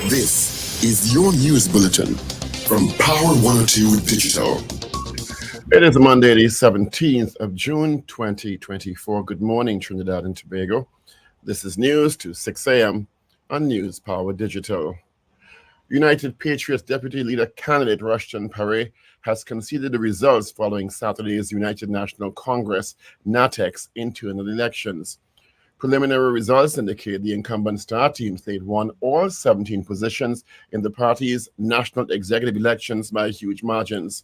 This is your news bulletin from Power 102 Digital. It is Monday, the 17th of June, 2024. Good morning, Trinidad and Tobago. This is news to 6 a.m. on News Power Digital. United Patriots Deputy Leader candidate Rushton Paré has conceded the results following Saturday's United National Congress (NATEX) internal elections. Preliminary results indicate the incumbent Star Team State won all 17 positions in the party's national executive elections by huge margins.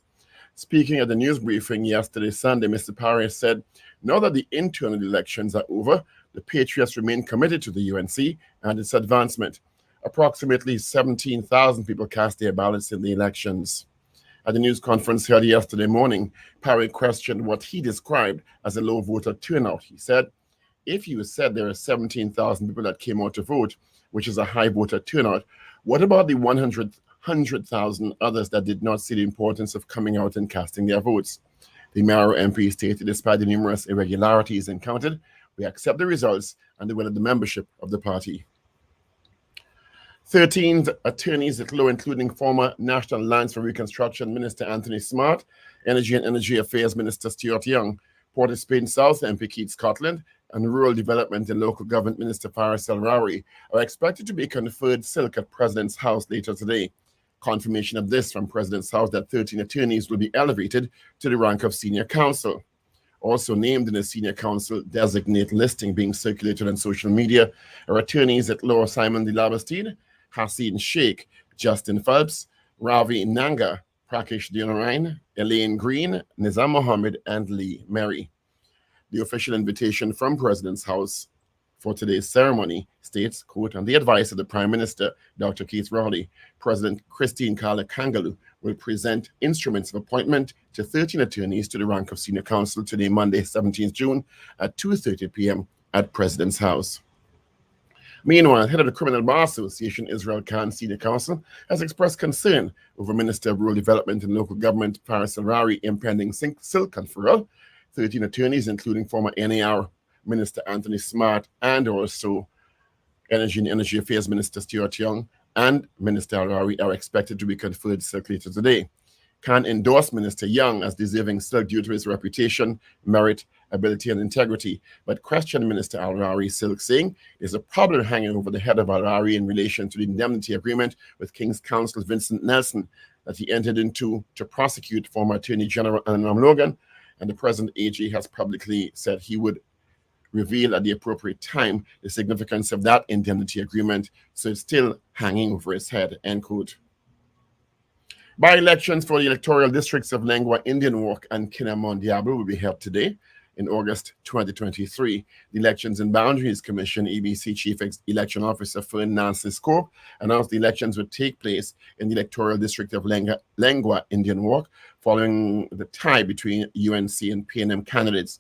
Speaking at the news briefing yesterday, Sunday, Mr. Paré said, now that the internal elections are over, the Patriots remain committed to the UNC and its advancement. Approximately 17,000 people cast their ballots in the elections. At the news conference held yesterday morning, Paré questioned what he described as a low voter turnout. He said, if you said there are 17,000 people that came out to vote, which is a high voter turnout, what about the 100,000 others that did not see the importance of coming out and casting their votes? The Mayor MP stated, despite the numerous irregularities encountered, we accept the results and the will of the membership of the party. 13 attorneys at law, including former National Alliance for Reconstruction Minister Anthony Smart, Energy and Energy Affairs Minister Stuart Young, Port of Spain South MP Keith Scotland, and Rural Development and Local Government Minister Faris El-Rawi are expected to be conferred silk at President's House later today. Confirmation of this from President's House that 13 attorneys will be elevated to the rank of senior counsel. Also named in the senior counsel designate listing being circulated on social media are attorneys at law Simon de Labastide, Hassan Sheikh, Justin Phelps, Ravi Nanga, Prakesh Dinarain, Elaine Green, Nizam Mohammed, and Lee Mary. The official invitation from President's House for today's ceremony states, quote, on the advice of the Prime Minister, Dr. Keith Rowley, President Christine Kala Kangaloo will present instruments of appointment to 13 attorneys to the rank of senior counsel today, Monday, 17th June at 2:30 p.m. at President's House. Meanwhile, head of the Criminal Bar Association, Israel Khan Senior Counsel, has expressed concern over Minister of Rural Development and Local Government Faris El-Rawi impending silk conferral. 13 attorneys, including former NAR Minister Anthony Smart and also Energy and Energy Affairs Minister Stuart Young and Minister El-Rawi, are expected to be conferred silk later today. Khan endorsed Minister Young as deserving silk due to his reputation, merit, ability, and integrity, but questioned Minister El-Rawi silk, saying there's a problem hanging over the head of El-Rawi in relation to the indemnity agreement with King's Counsel Vincent Nelson that he entered into to prosecute former Attorney General Anam Logan, and the present AG has publicly said he would reveal at the appropriate time the significance of that indemnity agreement, so it's still hanging over his head, end quote. By-elections for the electoral districts of Lengua, Indian Walk, and Kinnamon Diablo will be held today in August 2023. The Elections and Boundaries Commission, EBC Chief Election Officer Fern Nancy Scope, announced the elections would take place in the electoral district of Lengua, Indian Walk, following the tie between UNC and PNM candidates.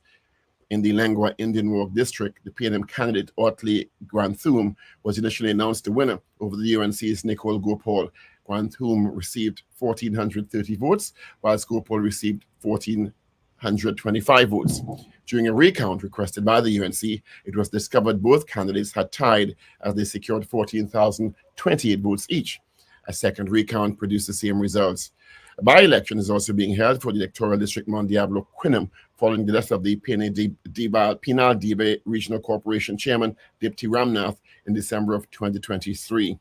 In the Lengua Indian Walk district, the PNM candidate Otley Grantham was initially announced the winner over the UNC's Nicole Gopal. Grantham received 1,430 votes, whilst Gopal received 1,425 votes. During a recount requested by the UNC, it was discovered both candidates had tied as they secured 14,028 votes each. A second recount produced the same results. A by-election is also being held for the electoral district Mount Diablo Quinam, following the death of the Penal Dibe Regional Corporation Chairman Dipti Ramnath in December of 2023.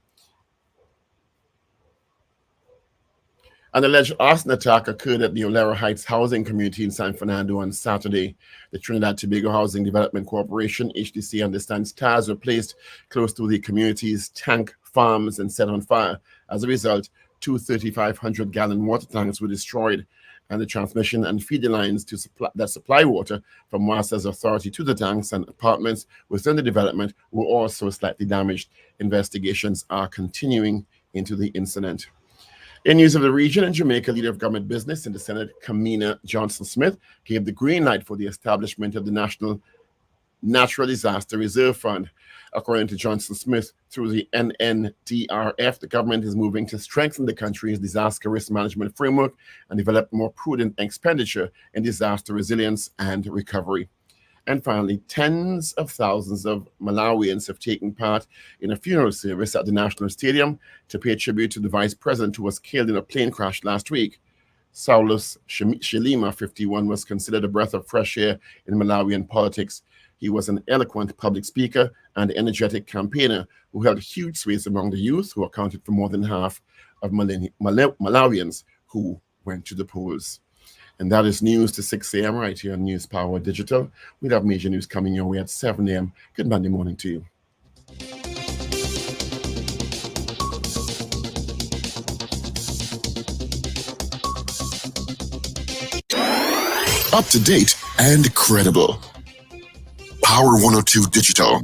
An alleged arson attack occurred at the Olera Heights housing community in San Fernando on Saturday. The Trinidad and Tobago Housing Development Corporation, HDC, understands tires were placed close to the community's tank farms and set on fire. As a result, 2 3,500-gallon water tanks were destroyed, and the transmission and feeder lines that supply water from Wasa's authority to the tanks and apartments within the development were also slightly damaged. Investigations are continuing into the incident. In news of the region, in Jamaica, leader of government business in the Senate, Kamina Johnson-Smith, gave the green light for the establishment of the National Natural Disaster Reserve Fund. According to Johnson-Smith, through the NNDRF, the government is moving to strengthen the country's disaster risk management framework and develop more prudent expenditure in disaster resilience and recovery. And finally, tens of thousands of Malawians have taken part in a funeral service at the National Stadium to pay tribute to the vice president who was killed in a plane crash last week. Saulus Chilima, 51, was considered a breath of fresh air in Malawian politics. He was an eloquent public speaker and energetic campaigner who held huge sway among the youth, who accounted for more than half of Malawians who went to the polls. And that is news to 6 a.m. right here on News Power Digital. We'll have major news coming your way at 7 a.m. Good Monday morning to you. Up to date and credible. Power 102 Digital.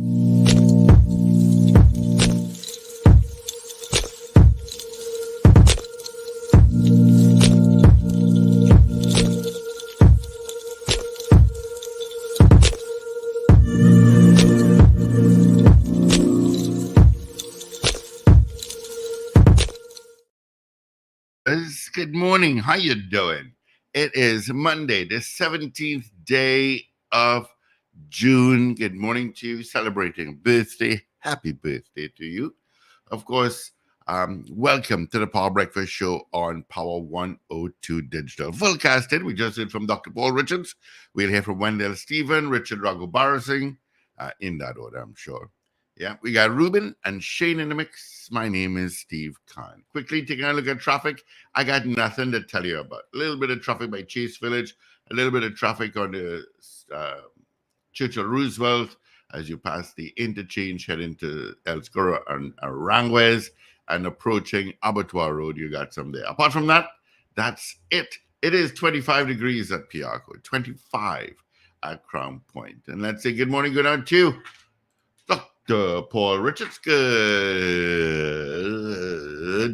Good morning. How you doing? It is Monday, the 17th day of June. Good morning to you. Celebrating a birthday. Happy birthday to you. Of course, welcome to the Power Breakfast Show on Power 102 Digital. Full casted. We just did from Dr. Paul Richards. We'll hear from Wendell Stephen, Richard Ragoobarsingh, in that order, I'm sure. Yeah, we got Ruben and Shane in the mix. My name is Steve Khan. Quickly taking a look at traffic. I got nothing to tell you about. A little bit of traffic by Chase Village, a little bit of traffic on the Churchill Roosevelt as you pass the interchange heading to El Scuro and Aranguez and approaching Abattoir Road. You got some there. Apart from that, that's it. It is 25 degrees at Piarco, 25 at Crown Point. And let's say good morning, good night to you. Dr. Paul Richards, good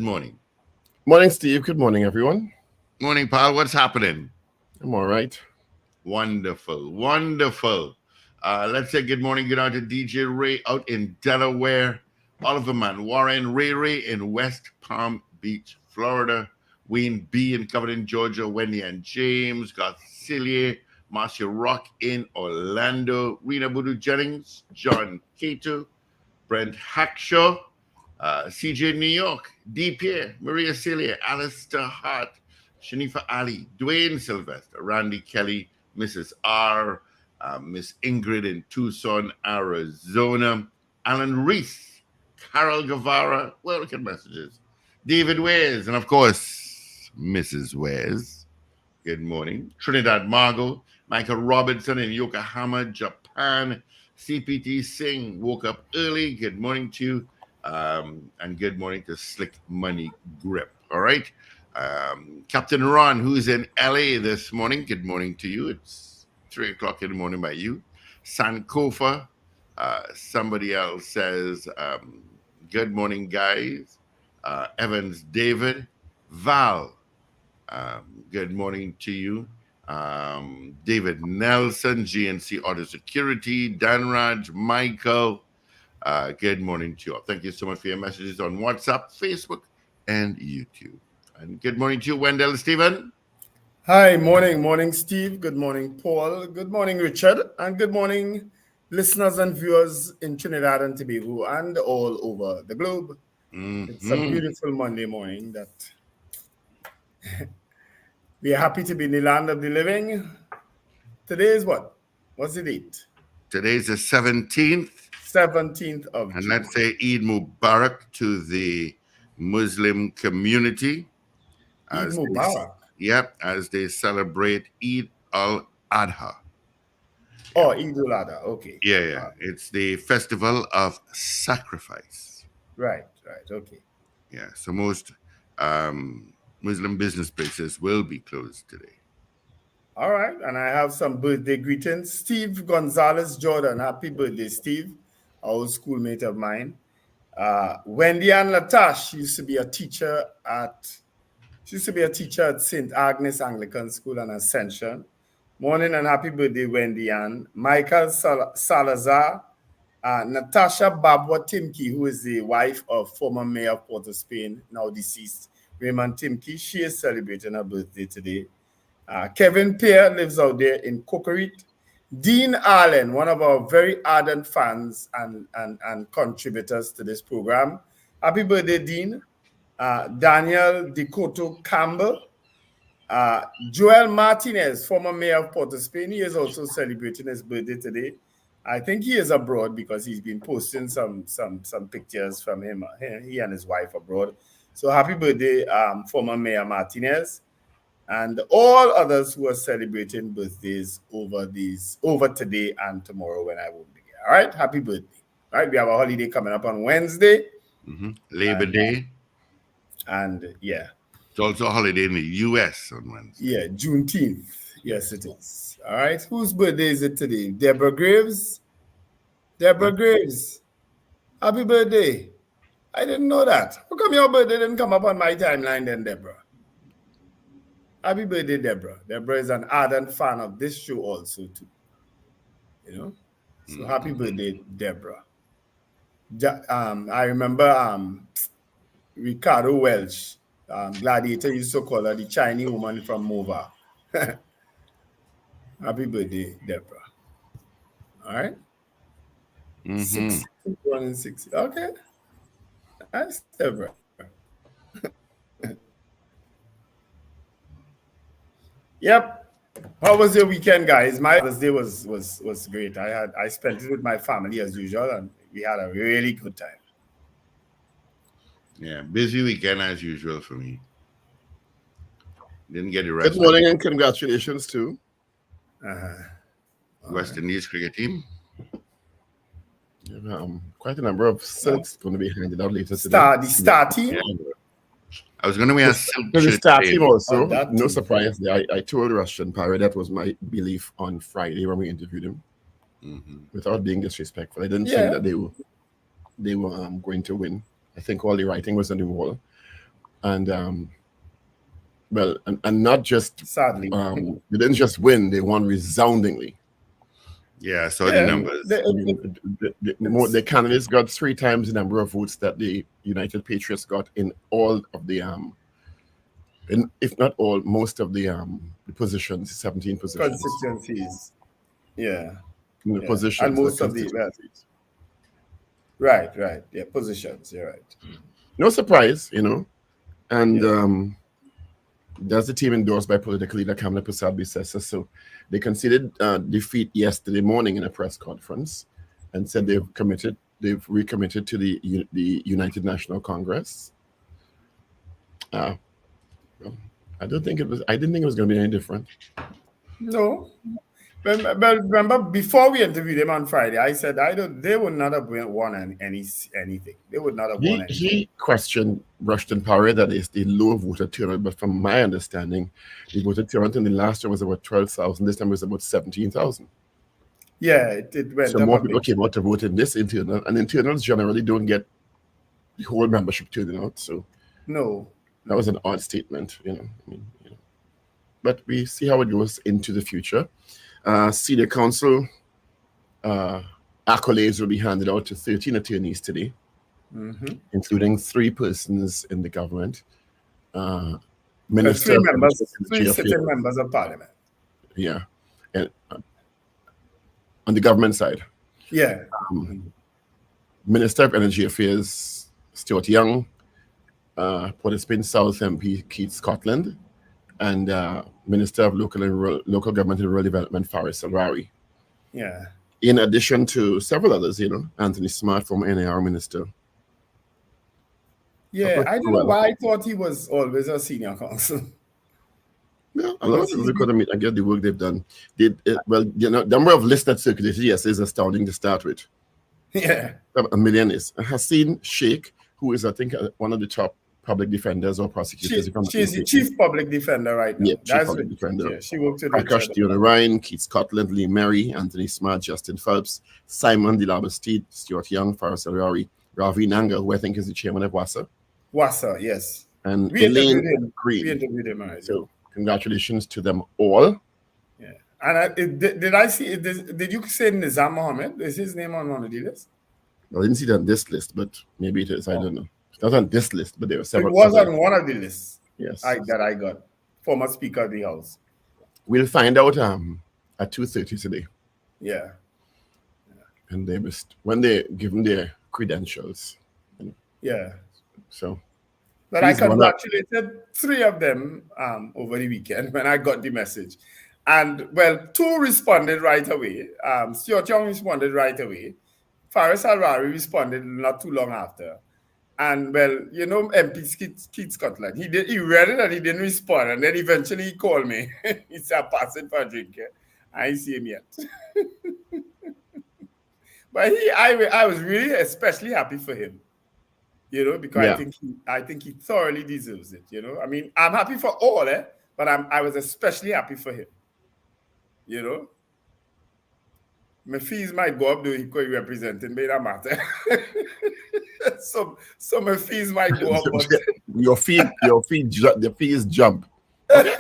morning. Morning, Steve. Good morning, everyone. Morning, pal. What's happening? I'm all right. Wonderful, wonderful. Let's say good morning, good night to DJ Ray out in Delaware, Oliver Man Warren, Ray in West Palm Beach, Florida, Wayne B in Covington, Georgia, Wendy and James, Garcilia, Marcia Rock in Orlando, Rena Budu Jennings, John Cato, Brent Hackshaw, CJ New York, D. Pierre, Maria Celia, Alistair Hart, Shanifa Ali, Dwayne Sylvester, Randy Kelly, Mrs. R, Miss Ingrid in Tucson, Arizona, Alan Reese, Carol Guevara, welcome messages, David Wares, and of course, Mrs. Wares. Good morning. Trinidad Margot, Michael Robinson in Yokohama, Japan. CPT Singh woke up early. Good morning to you. And good morning to Slick Money Grip. All right. Captain Ron, who's in LA this morning. Good morning to you. It's 3 o'clock in the morning by you. Sankofa. Somebody else says, good morning, guys. Evans David. Val. Good morning to you. David Nelson, GNC Auto Security, Danraj, Michael. Good morning to you all. Thank you so much for your messages on WhatsApp, Facebook, and YouTube. And good morning to you, Wendell Stephen. Hi, morning, Steve. Good morning, Paul. Good morning, Richard. And good morning, listeners and viewers in Trinidad and Tobago and all over the globe. Mm-hmm. It's a beautiful Monday morning that we are happy to be in the land of the living. Today is what? What's the date? Today's the 17th. 17th of And June. let's say Eid Mubarak to the Muslim community. Eid Mubarak? As they celebrate Eid al-Adha. Oh, Eid al-Adha, okay. Yeah. It's the festival of sacrifice. Right, okay. Yeah, so most Muslim business places will be closed today. All right, and I have some birthday greetings. Steve Gonzalez Jordan, happy birthday, Steve, our schoolmate of mine. Wendy Ann Latash used to be a teacher at St. Agnes Anglican School and Ascension. Morning and happy birthday, Wendy Ann. Michael Salazar, Natasha Babwa Timke, who is the wife of former mayor of Port of Spain, now deceased, Raymond Timke. She is celebrating her birthday today. Kevin Pear lives out there in Cocorit. Dean Allen, one of our very ardent fans and contributors to this program. Happy birthday, Dean. Daniel Decoto Campbell. Joel Martinez, former mayor of Port of Spain. He is also celebrating his birthday today. I think he is abroad because he's been posting some pictures from him, he and his wife abroad. So happy birthday, former Mayor Martinez, and all others who are celebrating birthdays over today and tomorrow when I won't be here. All right, happy birthday. All right, we have a holiday coming up on Wednesday. Labor Day. And yeah. It's also a holiday in the U.S. on Wednesday. Yeah, Juneteenth. Yes, it is. All right, whose birthday is it today? Deborah Graves? Deborah Graves. Happy birthday. I didn't know that. How come your birthday didn't come up on my timeline then, Deborah? Happy birthday, Deborah. Deborah is an ardent fan of this show also, too. You know? So happy birthday, Deborah. I remember Ricardo Welch, Gladiator used to call her the Chinese woman from Mova. Happy birthday, Deborah. All right? 60. Okay. Nice, Deborah. Yep. How was your weekend, guys? My Father's Day was great. I spent it with my family as usual, and we had a really good time. Yeah, busy weekend as usual for me. Didn't get the rest. Good morning and congratulations to West Indies cricket team. Quite a number of silks going to be handed out later today. The star team? Yeah. I was going to wear a silk The shirt star today. team also. No surprise. I told Russian Parry that was my belief on Friday when we interviewed him. Without being disrespectful, I didn't think that they were going to win. I think all the writing was on the wall, and not just sadly, they didn't just win; they won resoundingly. Yeah, I saw the numbers. The candidates got 3 times the number of votes that the United Patriots got in all of the if not all, most of the positions, 17 positions. Constituencies. Yeah. The positions. And most of the right. Yeah, positions. You're right. No surprise, you know. And that's the team endorsed by political leader Kamala Prasad-Bissessa. So they conceded defeat yesterday morning in a press conference and said they've recommitted to the United National Congress. Well, I didn't think it was going to be any different. No. Remember, before we interviewed him on Friday, I said they would not have won anything. They would not have won anything. He questioned Rushton Parry that is the low voter turnout, but from my understanding, the voter turnout in the last year was about 12,000. This time it was about 17,000. Yeah, it went so more people came out to vote in this internal, and internals generally don't get the whole membership turning out. So no, that was an odd statement, you know. But we see how it goes into the future. Senior Council accolades will be handed out to 13 attorneys today, including 3 persons in the government. Three sitting members of parliament. Yeah, and on the government side. Yeah. Minister of Energy Affairs, Stuart Young, Port of Spain South MP Keith Scotland, and Minister of Local Government and Rural Development, Faris Alrari. Yeah. In addition to several others, you know, Anthony Smart, former NAR minister. Yeah, I don't know why I thought he was always a senior counsel. Yeah, a lot of people could admit, I get the work they've done. The number of lists that circulated, yes, is astounding to start with. Yeah. A million is. Haseen Sheikh, who is, I think, one of the top public defenders or prosecutors. She's the chief public defender right now. Yeah, chief public defender. Yeah, she worked with Prakash Deodorine, Keith Scotland, Lee Merry, Anthony Smart, Justin Phelps, Simon Delabastide, Stuart Young, Faris Alrari, Ravi Nanga, who I think is the chairman of WASA. WASA, yes. And we Elaine Green. We interviewed him already. So congratulations to them all. Yeah. And did I see, did you say Nizam Mohammed? Is his name on one of the lists? I didn't see that on this list, but maybe it is. I don't know. It's not on this list, but there were several. It was on one of the lists. Yes. That I got. Former Speaker of the House. We'll find out at 2:30 today. Yeah. And when they give them their credentials. Yeah. So. But I congratulated 3 of them over the weekend when I got the message. And, well, 2 responded right away. Stuart Young responded right away. Faris Harari responded not too long after. And, well, you know, MP Keith Scotland, he read it and he didn't respond. And then eventually he called me. He said, I'm passing for a drink. I ain't see him yet. But I was really especially happy for him. You know, because I think he thoroughly deserves it. You know, I mean, I'm happy for all, but I was especially happy for him. You know, my fees might go up though he could represent him, but it don't matter. so my fees might go up. But your fees jump. Okay.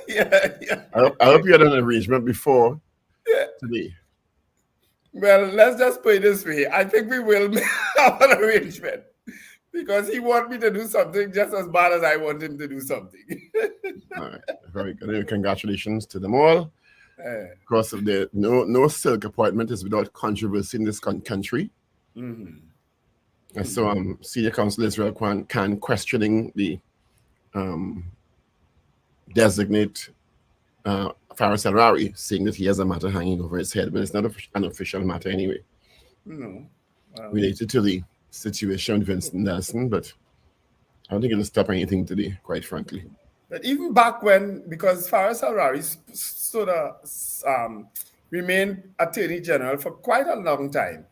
Yeah. I hope you had an arrangement before today. Well, let's just put it this way. I think we will have an arrangement. Because he wants me to do something just as bad as I want him to do something. All right, very good. Congratulations to them all. Because of the no silk appointment is without controversy in this country. Mm-hmm. And so Senior Counsel Israel Khan questioning the designate Faris Harari, saying that he has a matter hanging over his head, but it's not an official matter anyway. No. Related to the situation with Vincent Nelson, but I don't think it'll stop anything today, quite frankly. But even back when, because Faris Harari sort of remained Attorney General for quite a long time,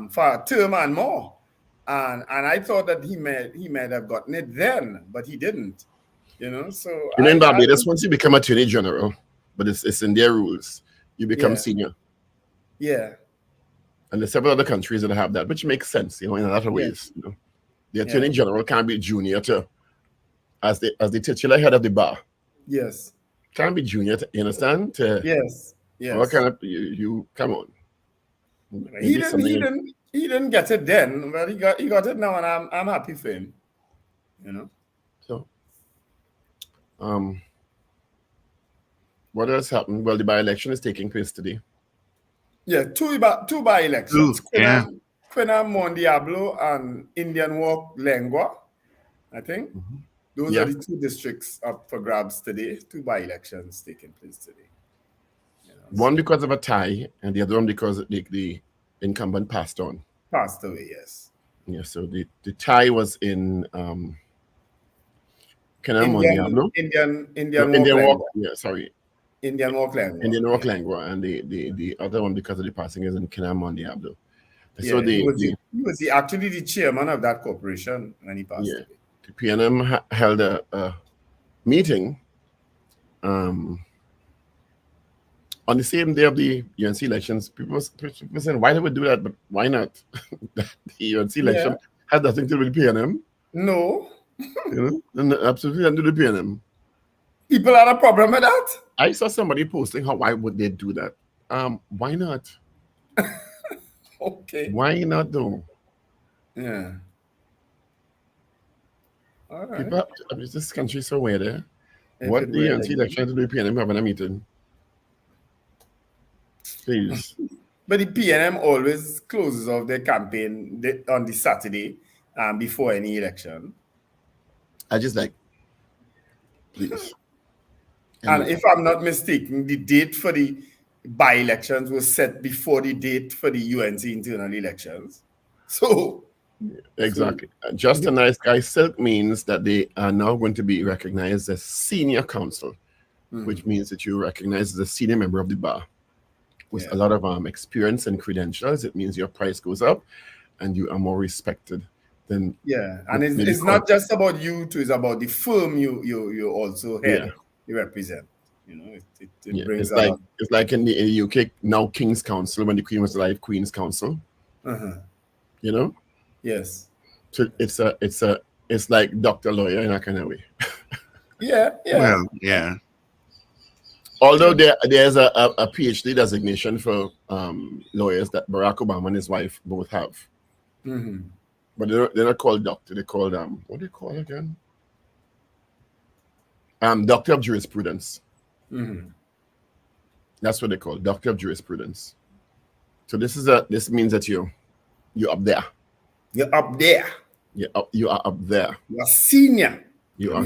for a term and more, and I thought that he might have gotten it then, but he didn't. You know, so in Barbados, once you become Attorney General, but it's in their rules, you become senior. Yeah. And there's several other countries that have that, which makes sense, you know, in a lot of ways. You know, the Attorney General can't be junior to, as the titular head of the bar. Yes. Can't be junior to, you understand? Yes. What kind of you come on? He didn't get it then, but he got it now, and I'm happy for him. You know. So, what else happened? Well, the by-election is taking place today. Yeah, two by-elections. Quina Mondiablo and Indian Walk Lengua, I think. Mm-hmm. Those are the 2 districts up for grabs today. 2 by-elections taking place today. You know, one because of a tie, and the other one because the incumbent passed on. Passed away, yes. Yeah, so the tie was in Indian Walk. Yeah, sorry. Indian Walk Lengua. Indian Walk Lengua, and the other one because of the passing is in Kinamon Diablo. Yeah, so he was actually the chairman of that corporation when he passed away. The PNM held a meeting on the same day of the UNC elections. People saying, why do we do that? But why not? The UNC election had nothing to do with the PNM. No. You know, absolutely nothing to do with the PNM. People had a problem with that? I saw somebody posting why would they do that? Why not? Okay. Why not though? Yeah. All right. People, this country is so weird, eh? What the UNC election to do with PNM having a meeting? Please. But the PNM always closes off their campaign on the Saturday before any election. I just please. And if I'm not mistaken, the date for the by-elections was set before the date for the UNC internal elections. So... Exactly. Just a nice guy. Silk means that they are now going to be recognized as senior counsel, which means that you recognize as a senior member of the bar with a lot of experience and credentials. It means your price goes up and you are more respected than... Yeah, and it's not just about you too, it's about the firm you also head, you represent. You know, it brings it's like in the UK now King's Council, when the Queen was alive, Queen's Council. You know? Yes. So it's like doctor lawyer in a kind of way. Yeah. Well, yeah. Although there's a PhD designation for lawyers that Barack Obama and his wife both have. Mm-hmm. But they're not called doctor. They're called what do they call again? Doctor of Jurisprudence. Mm-hmm. That's what they call Doctor of Jurisprudence. So this means that you're up there. You're up there. You are up there. You're senior. You are.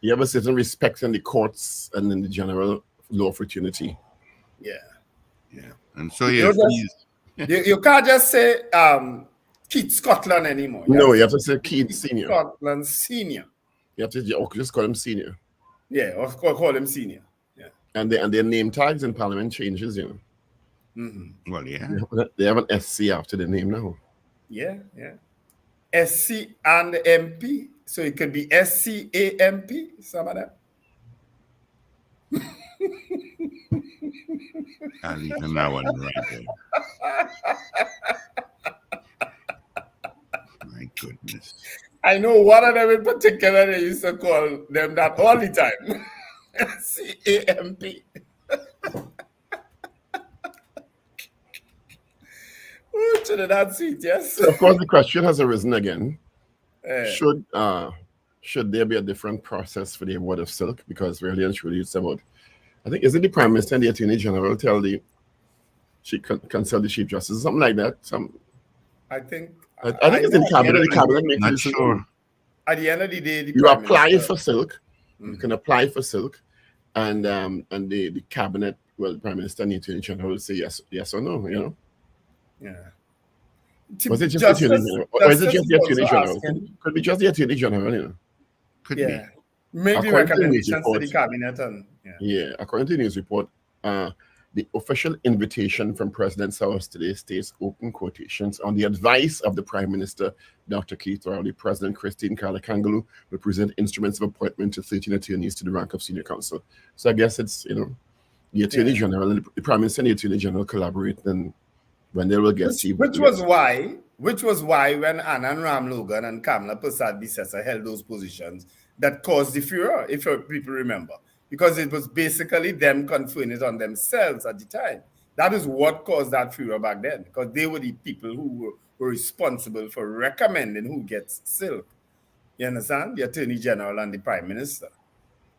You have a certain respect in the courts and in the general law fraternity. Yeah. And so you can't just say Keith Scotland anymore. You have to say Keith Senior. Scotland Senior. You have to just call him Senior. Yeah, or call him Senior. Yeah. And their name tags in Parliament changes, Mm-hmm. Well, yeah. They have an SC after the name now. Yeah. SC and MP. So it could be SCAMP, some of that. I'll leave him that one right there. My goodness. I know one of them in particular, they used to call them that all the time. SCAMP. Ooh, Trinidad seat, yes. Of course, the question has arisen again. Should there be a different process for the award of silk? Because really and truly it's about, I think, is it the Prime Minister and the Attorney General she consult the Chief Justice, something like that? I think it's in the cabinet. The cabinet makes not sure. At the end of the day, you apply for silk. Mm-hmm. You can apply for silk, and the cabinet, the Prime Minister and the Attorney General will say yes or no. Yeah. Was it just the Attorney General? Or is it just the Attorney General? Could be just the Attorney General, Could be. Maybe recommendations to the cabinet according to the news report, the official invitation from President's House today states, open quotations, on the advice of the Prime Minister, Dr. Keith Rowley, President Christine Kalakangalu will present instruments of appointment to 13 attorneys to the rank of senior counsel. So I guess it's, the Attorney General and the Prime Minister and the Attorney General collaborate, and when they will get which was why when Anand Ram Logan and Kamala Prasad Bisesa held those positions, that caused the furor, if people remember, because it was basically them conferring it on themselves at the time. That is what caused that furor back then, because they were the people who were responsible for recommending who gets silk. You understand? The Attorney General and the Prime Minister.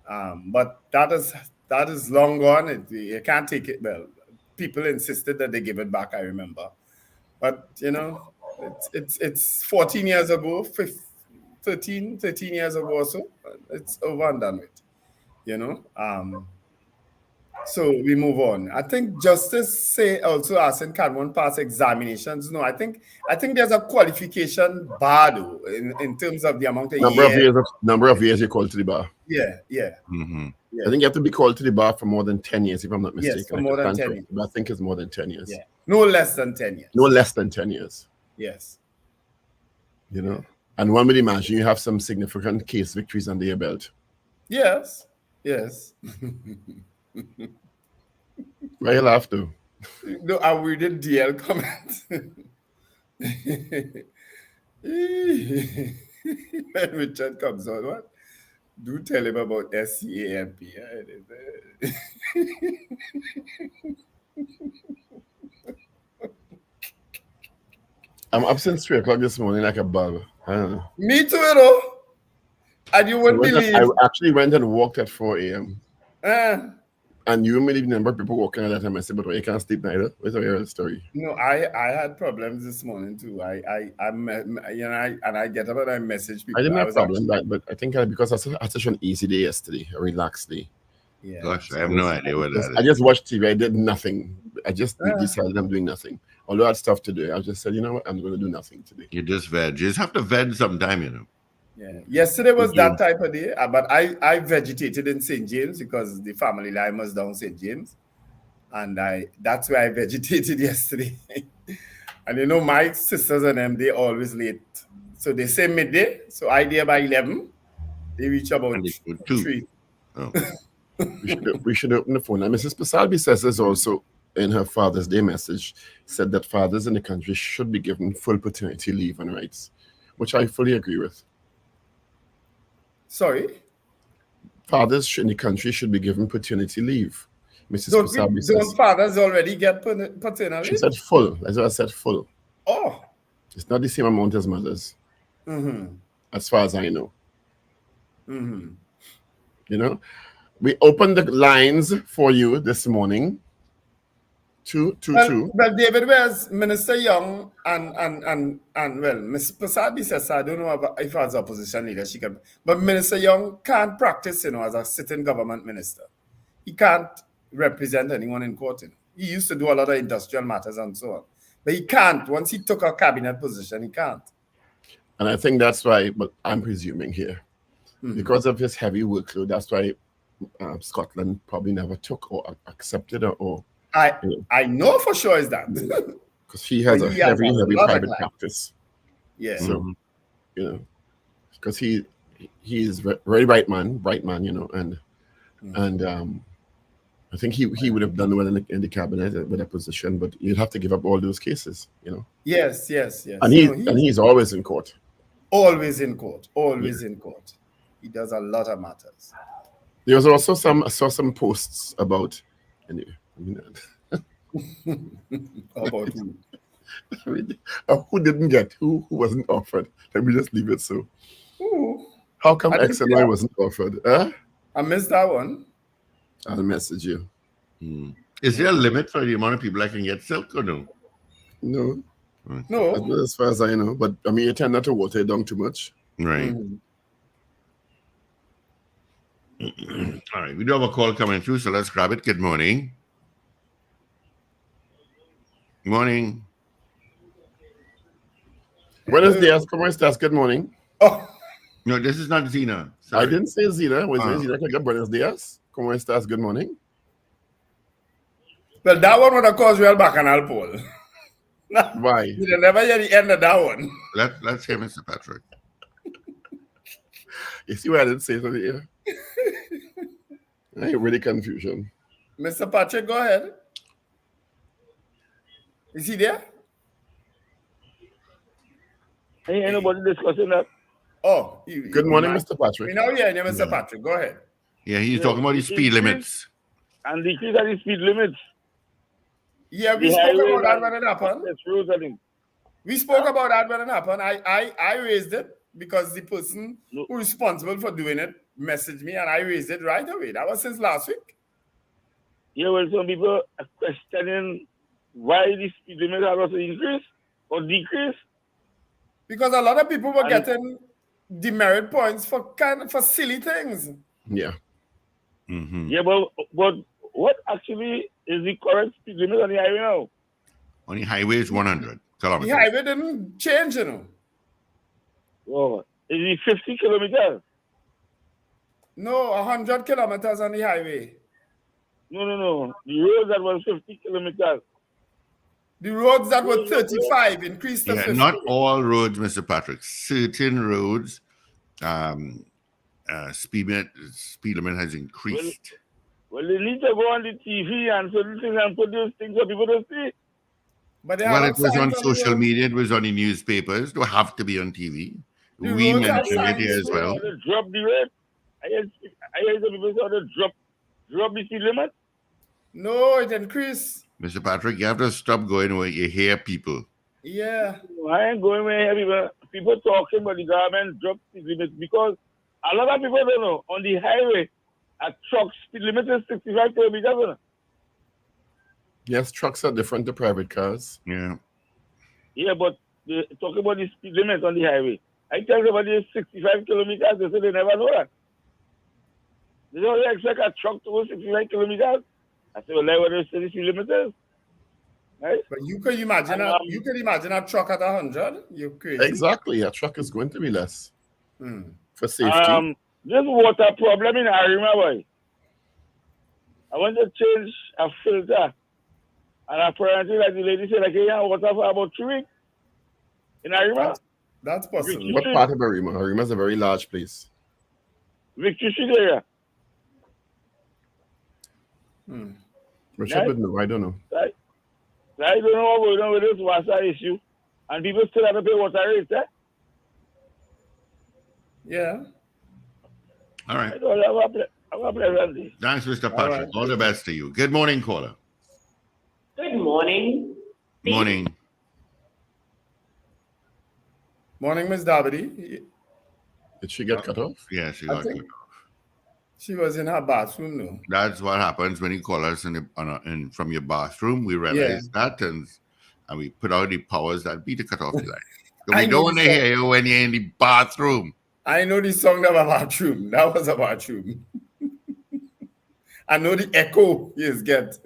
But that is long gone. You can't take it. Well, people insisted that they give it back, I remember. But, it's 14 years ago, 13 years ago or so. It's over and done with, So we move on. I think Justice also asking, can one pass examinations? No, I think there's a qualification bar though, in terms of the amount of number of years you call to the bar. Yeah. Mm-hmm. I think you have to be called to the bar for more than 10 years, if I'm not mistaken. Yes, for more than 10 years. I think it's more than 10 years. Yeah. No less than 10 years. No less than 10 years. Yes. And one would imagine you have some significant case victories under your belt. Yes. Why you laugh though? No, I read the DL comment. When Richard comes on, what? Do tell him about SCAMP. I'm up since 3 o'clock this morning like a bug. I don't know. Me too, And you wouldn't believe. I actually went and walked at 4 a.m. And you may even remember people walking at that time. I said, but you can't sleep neither. What's your story? No, I had problems this morning too. I get up and I message people. I didn't have problems, but I think because I had such an easy day yesterday, a relaxed day. Yeah. Gosh, I have no idea what that is. I just watched TV. I did nothing. I just decided I'm doing nothing. Although I had stuff to do, I just said, you know what, I'm going to do nothing today. You just veg. You just have to veg sometime, Yeah. Yesterday was that type of day, but I vegetated in St. James because the family line was down St. James. And that's where I vegetated yesterday. And my sisters and them, they always late. So they say midday. So I there by 11. They reach about 3. Oh. we should open the phone. And Mrs. Pasalbi says this also in her Father's Day message, said that fathers in the country should be given full paternity leave and rights, which I fully agree with. Sorry? Fathers in the country should be given paternity leave. Mrs. Pasalbi says. Don't fathers already get paternal leave? She said full. That's what I said, full. Oh. It's not the same amount as mothers. Mm-hmm. As far as I know. Mm-hmm. We opened the lines for you this morning Two. Well, David, where's Minister Young and Ms. Prasad says, I don't know if as opposition leader she can, but Minister Young can't practice, as a sitting government minister. He can't represent anyone in court. He used to do a lot of industrial matters and so on, but he can't. Once he took a cabinet position, he can't. And I think that's why, but I'm presuming here, because of his heavy workload, that's why Scotland probably never took or accepted or I know for sure is that. Because he has a heavy private practice. Yeah. So, because he's very bright man, and I think he would have done well in the cabinet with a position, but you'd have to give up all those cases, Yes. And he's always in court. Always in court. In court. He does a lot of matters. There was also I saw some posts about about who? Who didn't get, who wasn't offered. Let me just leave it so. Ooh. How come X and Y wasn't offered? I missed that one. I'll message you. Is there a limit for the amount of people I can get silk or no? No. No. As far as I know. But I mean, you tend not to water it down too much. Right. All right. We do have a call coming through, so let's grab it. Good morning. Morning. Buenos días, ¿cómo estás? Good morning. Oh. No, this is not Zena. Sorry. I didn't say Zena. Was Zena? Buenos días. ¿Cómo estás? Good morning. Well, that one would have caused real bacchanal poll. Why? You never hear the end of that one. Let's hear Mr. Patrick. You see why I didn't say something here? I ain't really confusion. Mr. Patrick, go ahead. Is he there? Ain't nobody discussing that. Oh. Good morning, Mr. Patrick. We know you're here, Mr. Patrick. Go ahead. Yeah, he's talking about the speed limits. And decrease the speed limits. Yeah, we spoke about that when it happened. We spoke about that when it happened. I raised it because the person who is responsible for doing it messaged me and I raised it right away. That was since last week. Yeah, well, some people are questioning why the speed limit has also increased or decreased. Because a lot of people were getting demerit points for silly things. Yeah. Yeah, but what actually is the correct speed limit on the highway now? On the highway is 100 kilometers. The highway didn't change, Oh, is it 50 kilometers? No, 100 kilometers on the highway. No. The road that was 50 kilometers. The roads that were 35 increased to 50. Not all roads, Mr. Patrick. Certain roads, speed limit has increased. Well, they need to go on the TV and certain things and put those things so people don't see. But it was on social media, it was on the newspapers. It don't have to be on TV. We mentioned it here as well. Drop the rate. I hear some people say drop the speed limit. No, it increased. Mr. Patrick, you have to stop going where you hear people. Yeah. I ain't going where I hear people talking about the government drop speed limits because a lot of people don't know. On the highway, a truck speed limit is 65 kilometers. Yes, trucks are different to private cars. Yeah. Yeah, but talking about the speed limit on the highway. I tell somebody it's 65 kilometers, they say they never know that. They don't expect a truck to go 65 kilometers. I say, well, what is the speed limit is? Right? But you can imagine a truck at 100. You're crazy. Exactly. A truck is going to be less. For safety. There's water problem in Arima, boy. I want to change a filter. And apparently, like the lady said, I can't have water for about 3 weeks. In Arima. That's possible. What part of Arima? Arima is a very large place. Victory Street area. Richard would know. I don't know. I don't know what's going on with this water issue. And people still have to pay water rates, eh? Yeah. All right. Have a pleasant day. Thanks, Mr. Patrick. All the best to you. Good morning, caller. Good morning. Morning. Morning, Ms. Davidi. Did she get cut off? Yeah, she got cut off. She was in her bathroom, no? That's what happens when you call us from your bathroom. We realize that, and we put out the powers that be to cut off the line. So we don't want to hear you when you're in the bathroom. I know the song of a bathroom. That was a bathroom. I know the echo you get.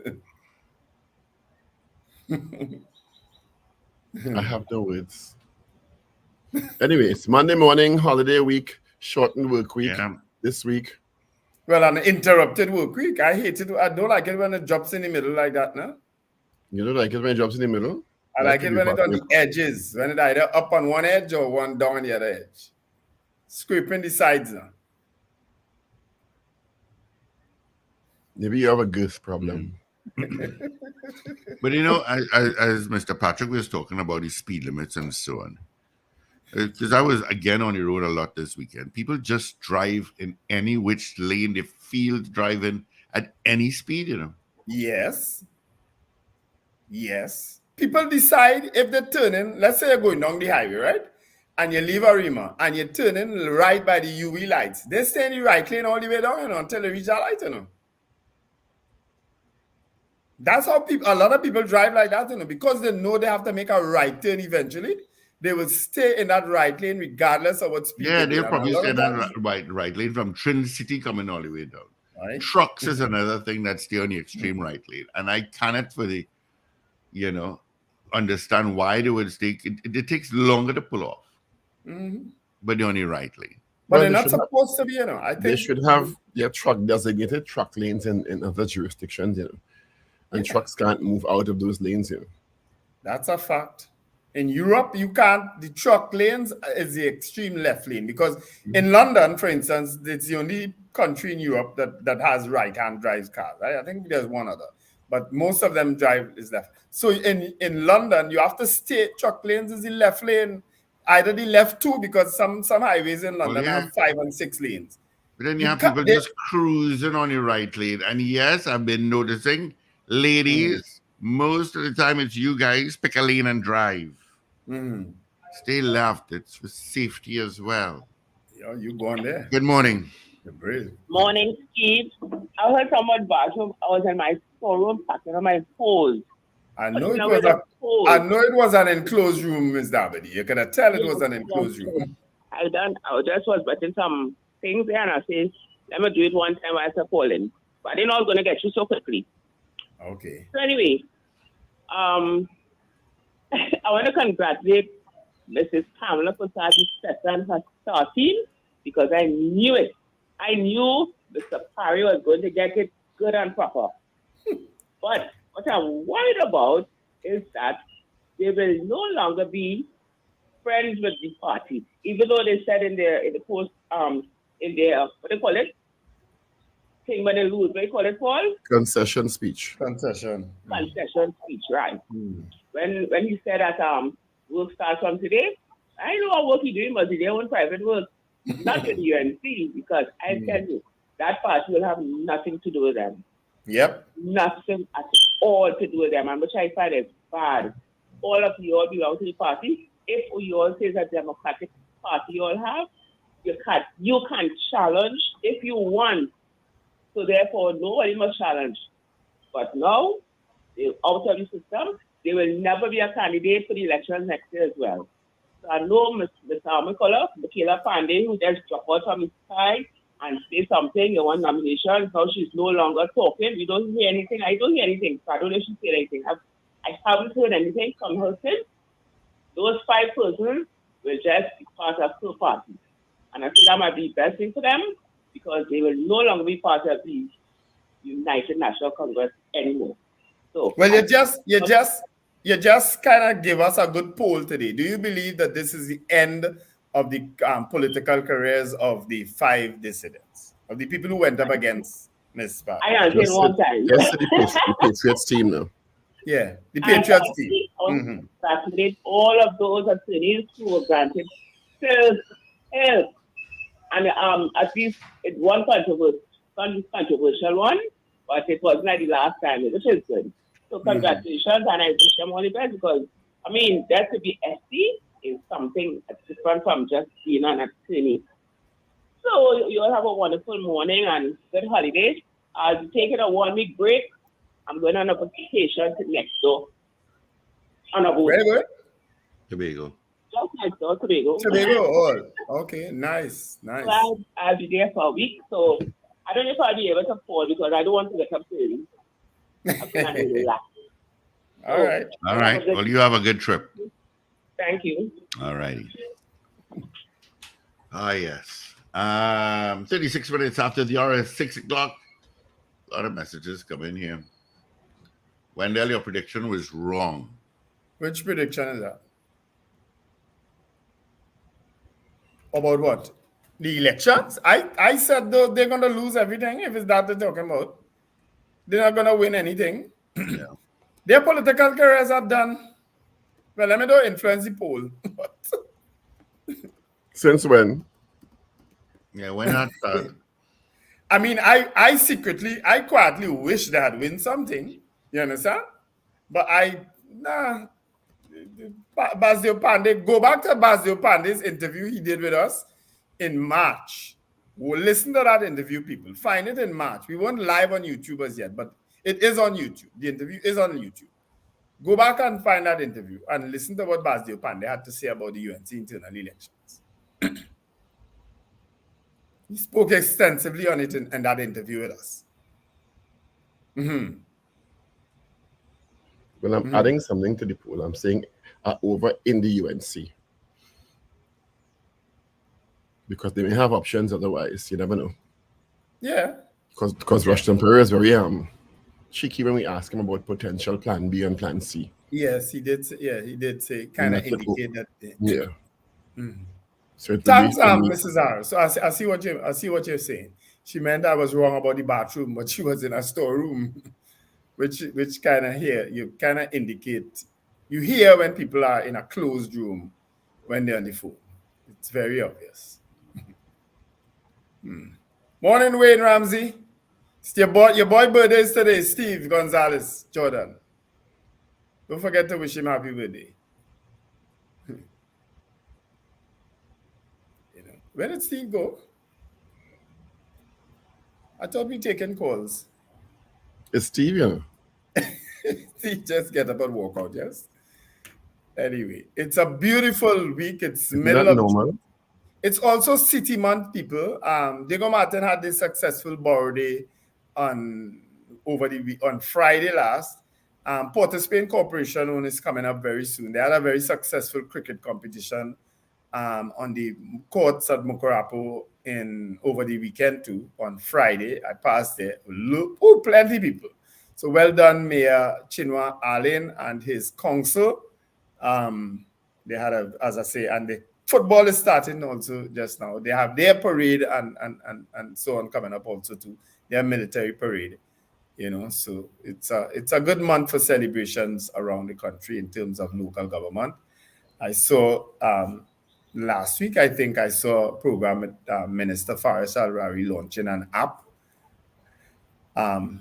I have no words. Anyway, it's Monday morning, holiday week, shortened work week this week. Well, an interrupted work week. I hate it. I don't like it when it drops in the middle like that, no? You don't like it when it drops in the middle? I like it when it's on the edges, when it's either up on one edge or one down on the other edge. Scraping the sides now. Maybe you have a girth problem. But you know, as Mr. Patrick was talking about the speed limits and so on, because I was again on the road a lot this weekend. People just drive in any which lane they feel driving at any speed, you know. Yes. People decide if they're turning, let's say you're going down the highway, right? And you leave Arima and you're turning right by the UV lights. They stay in the right lane all the way down, you know, until they reach that light, you know. That's how a lot of people drive like that, you know, because they know they have to make a right turn eventually. They will stay in that right lane regardless of what speed. Yeah, they'll probably stay in that right lane from Trinidad City coming all the way down. Right. Trucks is another thing that stay on the extreme right lane. And I cannot understand why they would stay. It takes longer to pull off. But they're on the right lane. But they're not supposed to be, you know. I think they should have their designated truck lanes in other jurisdictions, you know. And trucks can't move out of those lanes, you know. That's a fact. In Europe, you can't. The truck lanes is the extreme left lane because in London, for instance, it's the only country in Europe that has right-hand drive cars. Right? I think there's one other, but most of them drive is left. So in London, you have to stay. Truck lanes is the left lane, either the left two because some highways in London have 5 and 6 lanes. But then you have people just cruising on the right lane, and yes, I've been noticing, ladies, most of the time it's you guys pick a lane and drive. Stay left. It's for safety as well. Yeah, you going there. Good morning. Morning, Steve. I heard someone bathroom. I was in my storeroom packing on my hose. I know it was an enclosed room, Ms. Dabady. You could tell it was an enclosed room. I just was betting some things there and I said, let me do it one time while I'm calling. But they're not going to get you so quickly. Okay. So anyway, I want to congratulate Mrs. Pamela for starting her 13 because I knew it. I knew Mr. Parry was going to get it good and proper. But what I'm worried about is that they will no longer be friends with the party, even though they said in the post in their what do you call it? Thing when they lose, what do you call it, Paul? Concession speech, right? When he said that work starts from today, I know what work he's doing, but it's their own private work, not with the UNC, because I tell you, that party will have nothing to do with them. Yep. Nothing at all to do with them, and which I find is bad. All of you all belong to the party. If you all say that Democratic Party you all have, you can challenge if you want. So therefore, nobody must challenge. But now, they're out of the system. They will never be a candidate for the elections next year as well. So I know Michaela Pandey, who just dropped out from his side and say something, you want nomination, now she's no longer talking. We don't hear anything. I don't hear anything. So I don't know if she said anything. I haven't heard anything from her since. Those 5 persons will just be part of her party. And I think that might be the best thing for them because they will no longer be part of the United National Congress anymore. So well, you just kind of give us a good poll today. Do you believe that this is the end of the political careers of the 5 dissidents, of the people who went up against Ms. Parry? I answered one time. Yes, the Patriots team now. Yeah, the Patriots team. Congratulate all of those attorneys who were granted help. And at least it's one controversial one, but it wasn't like the last time, which is good. So congratulations, and I wish them all the best because, I mean, that to be SC is something different from just being an attorney. So you all have a wonderful morning and good holidays. I'll be taking a 1 week break. I'm going on a vacation to next door. On a boat. Very good. Tobago. Just next door, Tobago. Tobago, all. Okay, nice. So I'll be there for a week. So I don't know if I'll be able to afford because I don't want to get up early. I'm going to relax. All right. All right. Well, you have a good trip. Thank you. All righty. Yes. 36 minutes after the hour is 6 o'clock. A lot of messages come in here. Wendell, your prediction was wrong. Which prediction is that? About what? The elections? I said though they're going to lose everything if it's that they're talking about. They're not going to win anything. Yeah. Their political careers are done. Well, let me don't influence the poll. Since when? Yeah, why not? I mean, I quietly wish they had win something. You understand? But Basdio Pandey, go back to Basdio Pandey's interview he did with us in March. We'll listen to that interview, people. Find it in March. We weren't live on YouTube as yet, but it is on YouTube. The interview is on YouTube. Go back and find that interview and listen to what Basdio Pandey had to say about the UNC internal elections. He spoke extensively on it in that interview with us. Mm-hmm. Well, I'm adding something to the poll. I'm saying over in the UNC. Because they may have options otherwise. You never know. Yeah. Because Rushton Perez is very cheeky when we ask him about potential plan B and plan C. Yes, he did. He did say, kind of indicate that. Yeah. Mm-hmm. So thanks, Mrs. R. So I see what you're saying. She meant I was wrong about the bathroom, but she was in a storeroom, which kind of you kind of indicate. You hear when people are in a closed room when they're on the phone. It's very obvious. Morning, Wayne Ramsey. It's your boy birthday is today, Steve Gonzalez Jordan. Don't forget to wish him happy birthday. Where did Steve go? I thought we taking calls. It's Steve, you know. Steve just get up and walk out, yes? Anyway, it's a beautiful week. It's middle of normal. It's also City Month, people. Diego Martin had this successful Borough Day on Friday last. Port of Spain Corporation one is coming up very soon. They had a very successful cricket competition on the courts at Mukurapo over the weekend too. On Friday, I passed there. Plenty of people. So well done, Mayor Chinua Allen and his council. They had as I say, and the football is starting also just now. They have their parade and so on coming up also too. Their military parade. So it's a good month for celebrations around the country in terms of local government. I saw last week, I think I saw a program with Minister Faris Al-Rari launching an app.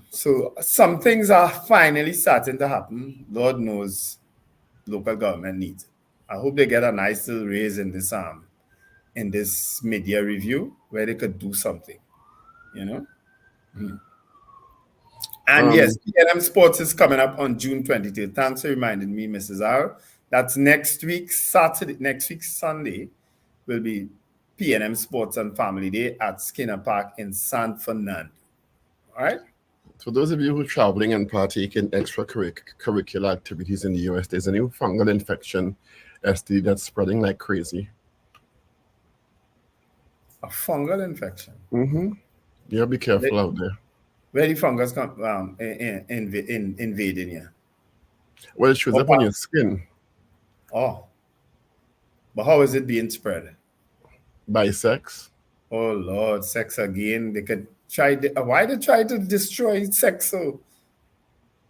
So some things are finally starting to happen. Lord knows local government needs it. I hope they get a nice little raise in this media review where they could do something, And yes, PNM Sports is coming up on June 23rd. Thanks for reminding me, Mrs. R. That's next week, Saturday. Next week, Sunday, will be PNM Sports and Family Day at Skinner Park in San Fernando. All right? For those of you who are traveling and partake in extracurricular activities in the U.S., there's a new fungal infection, STD, that's spreading like crazy. A fungal infection? Mm-hmm. Yeah, be careful out there. Where the fungus come invading you? Well, it shows up on your skin. Oh. But how is it being spread? By sex. Oh, Lord, sex again. They could try. Why they try to destroy sex so?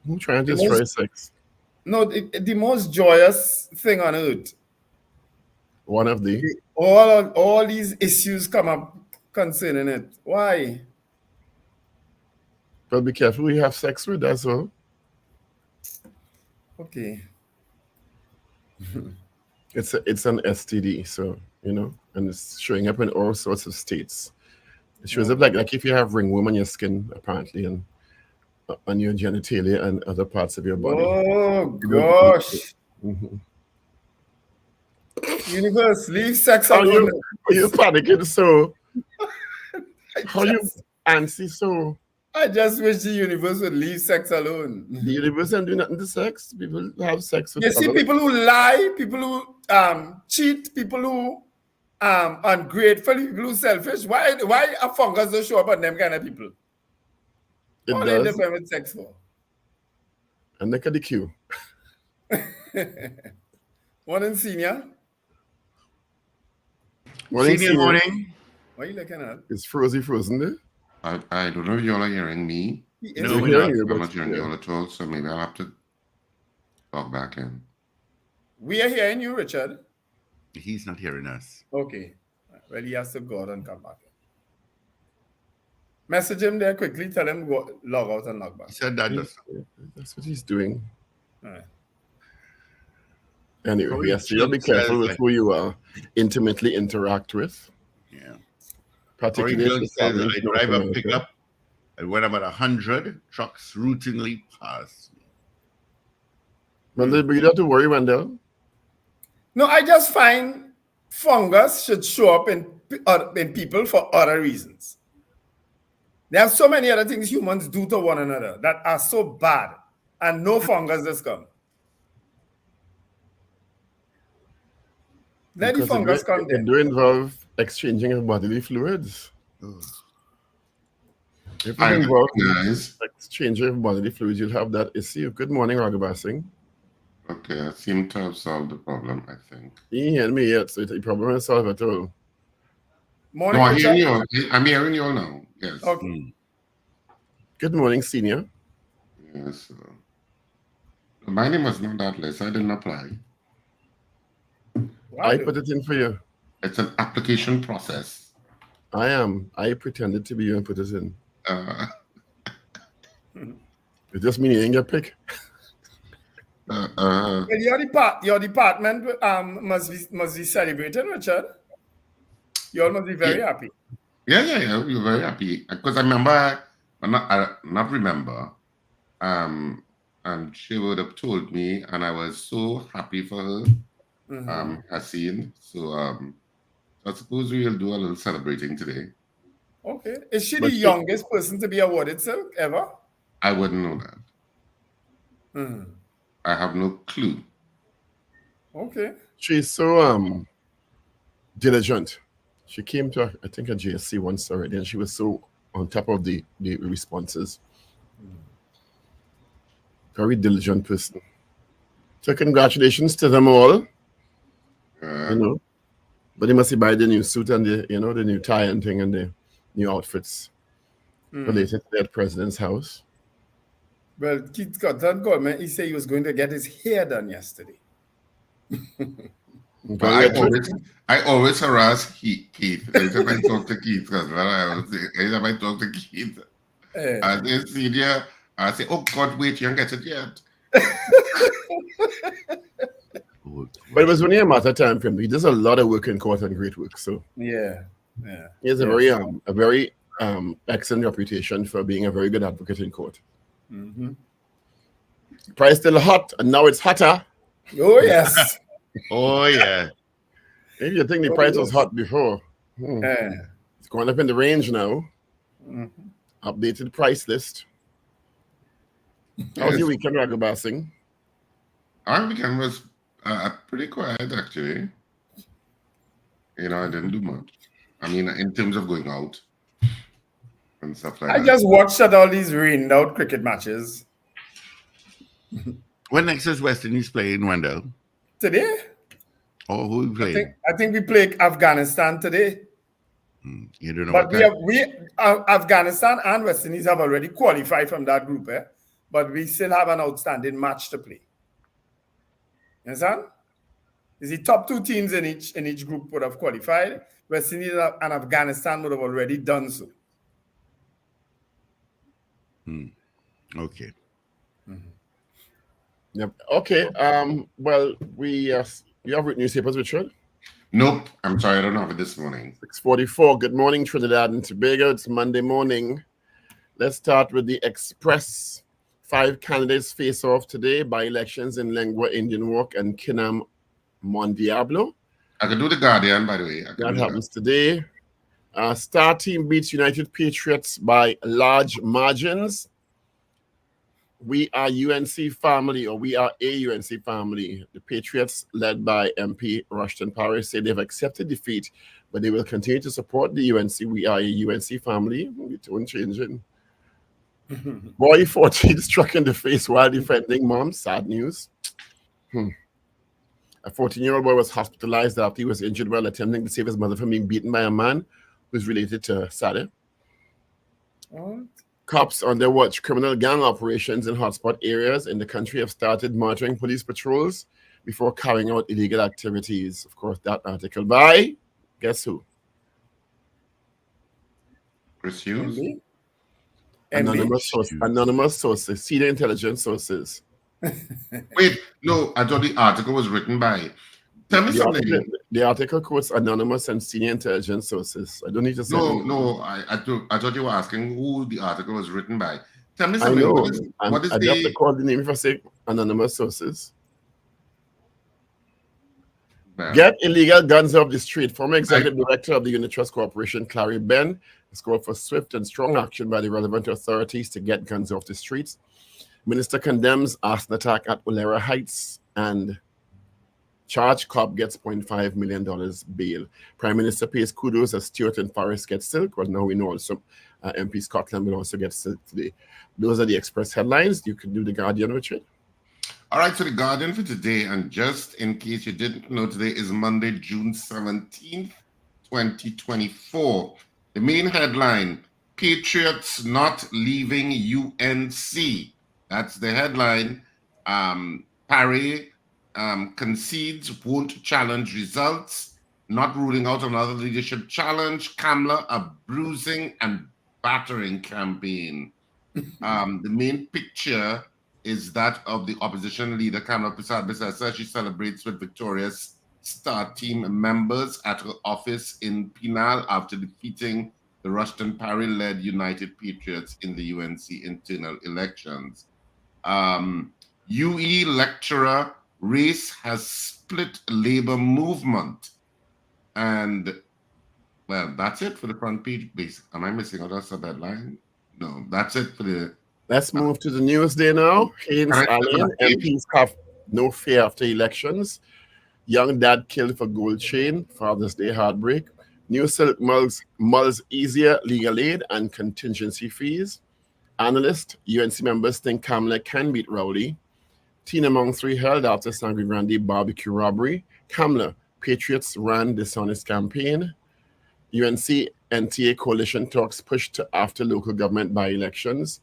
Who trying to destroy sex? No, the most joyous thing on earth. One of the. All these issues come up concerning it. Why? But be careful who you have sex with, that's all. Okay. It's an STD, so, and it's showing up in all sorts of states. It shows up like if you have ringworm on your skin, apparently, and on your genitalia and other parts of your body. Oh gosh. Mm-hmm. Universe, leave sex alone. Are you panicking so? How you antsy so? I just wish the universe would leave sex alone. The universe don't do nothing to sex. People have sex with You see, people who lie, people who cheat, people who ungrateful, people who selfish. Why a fungus don't show up on them kind of people? It All does. they depend with sex for. And look at the queue. Morning, senior. Senior morning. What are you looking at? It's frozen there. I don't know if y'all are hearing me. No, we're not. I'm not hearing y'all at all, so maybe I'll have to log back in. We are hearing you, Richard. He's not hearing us. Okay. Well, he has to go out and come back. Message him there quickly. Tell him go log out and log back. He said that just That's what he's doing. All right. Anyway, yes, you gotta be careful with who you intimately interact with. Yeah. Particularly if says I drive a pickup, and when I'm at 100, trucks routinely pass me. But you don't have to worry, Wendell. No, I just find fungus should show up in people for other reasons. There are so many other things humans do to one another that are so bad, and no fungus has come. Let the fungus come there. It do involve exchanging of bodily fluids. If it involves exchange of bodily fluids, you'll have that issue. Good morning, Ragoobarsingh. Okay, I seem to have solved the problem, I think. You ain't heard me yet, so the problem is solved at all. Morning, no, I'm hearing you all now. Yes. Okay. Good morning, senior. Yes. My name was not that list. I didn't apply. I put it in for you. It's an application process. I pretended to be you and put it in. It just means you ain't get picked. Well, your department must be celebrating, Richard. You all must be very happy. Yeah. We're very happy because I remember, not remember, and she would have told me, and I was so happy for her. Haseen. So I suppose we'll do a little celebrating today. Okay. Is she the youngest person to be awarded silk ever? I wouldn't know that. I have no clue. Okay. She's so diligent. She came to I think a JSC once already, and she was so on top of the responses. Very diligent person. So congratulations to them all. But they must buy the new suit and the new tie and thing and the new outfits related to that president's house. Well, Keith Cotton Goldman, he said he was going to get his hair done yesterday. I always harass Keith. Every time I talk to Keith, every time I talk to Keith, as a senior, I say, "Oh God, wait, you don't get it yet." But it was only a matter of time for him. He does a lot of work in court and great work. So yeah. He has a very excellent reputation for being a very good advocate in court. Price still hot, and now it's hotter. Oh yes. Oh yeah. Maybe you think the price was hot before. It's going up in the range now. Updated price list. How's your weekend, Ragoobarsingh? Our weekend was pretty quiet, actually. I didn't do much. I mean, in terms of going out and stuff like that. I just watched all these rained out cricket matches. When next is West Indies playing, Wendell? Today? Oh, who we playing? I think we play Afghanistan today. You don't know but Afghanistan and West Indies have already qualified from that group, but we still have an outstanding match to play. You understand? Is the top two teams in each group would have qualified. West Indies and Afghanistan would have already done so. Okay. Yep. Okay. Well, you have newspapers, Richard? Nope. I'm sorry, I don't have it this morning. 6:44. Good morning, Trinidad and Tobago. It's Monday morning. Let's start with the Express. 5 candidates face off today by elections in Lengua, Indian Walk, and Kinam Mon Diablo. I can do the Guardian, by the way. That happens today. Star Team beats United Patriots by large margins. We are UNC family, or we are a UNC family. The Patriots, led by MP Rushton Parry, say they've accepted defeat, but they will continue to support the UNC. We are a UNC family. We don't change it. Boy 14 struck in the face while defending mom. Sad news. A 14-year-old boy was hospitalized after he was injured while attempting to save his mother from being beaten by a man who's related to Sade. Cops on their watch. Criminal gang operations in hotspot areas in the country have started monitoring police patrols before carrying out illegal activities. Of course, that article by, guess who? Chris Hughes? Anonymous sources, senior intelligence sources. Wait, no, I thought the article was written by. Tell me something. The article quotes anonymous and senior intelligence sources. I don't need to say. No. I thought you were asking who the article was written by. Tell me something. I know. What is I have to call the name if I say anonymous sources. Man. Get illegal guns off the street. Former executive director of the Unit Trust Corporation, Clary Ben, has called for swift and strong action by the relevant authorities to get guns off the streets. Minister condemns arson attack at Ulera Heights and charge cop gets $0.5 million bail. Prime Minister pays kudos as Stewart and Forrest get silk. Well, now we know also MP Scotland will also get silk today. Those are the Express headlines. You can do the Guardian, Richard. All right, so the Guardian for today, and just in case you didn't know, today is Monday, June 17th, 2024. The main headline, Patriots not leaving UNC. That's the headline. Parry concedes, won't challenge results, not ruling out another leadership challenge. Kamla, a bruising and battering campaign. The main picture is that of the opposition leader, Kamla Persad-Bissessar. She celebrates with victorious Star Team members at her office in Penal after defeating the Rushton Parry-led United Patriots in the UNC internal elections. UE lecturer race has split labor movement. And, well, that's it for the front page. Am I missing out on that line? No, that's it for the... Let's move to the news day now. Haynes-Alleyne, MPs have no fear after elections. Young dad killed for gold chain. Father's Day heartbreak. New silk mulls easier legal aid and contingency fees. Analyst, UNC members think Kamla can beat Rowley. Teen among 3 held after Sangre Grande barbecue robbery. Kamla, Patriots ran dishonest campaign. UNC NTA coalition talks pushed to after local government by-elections.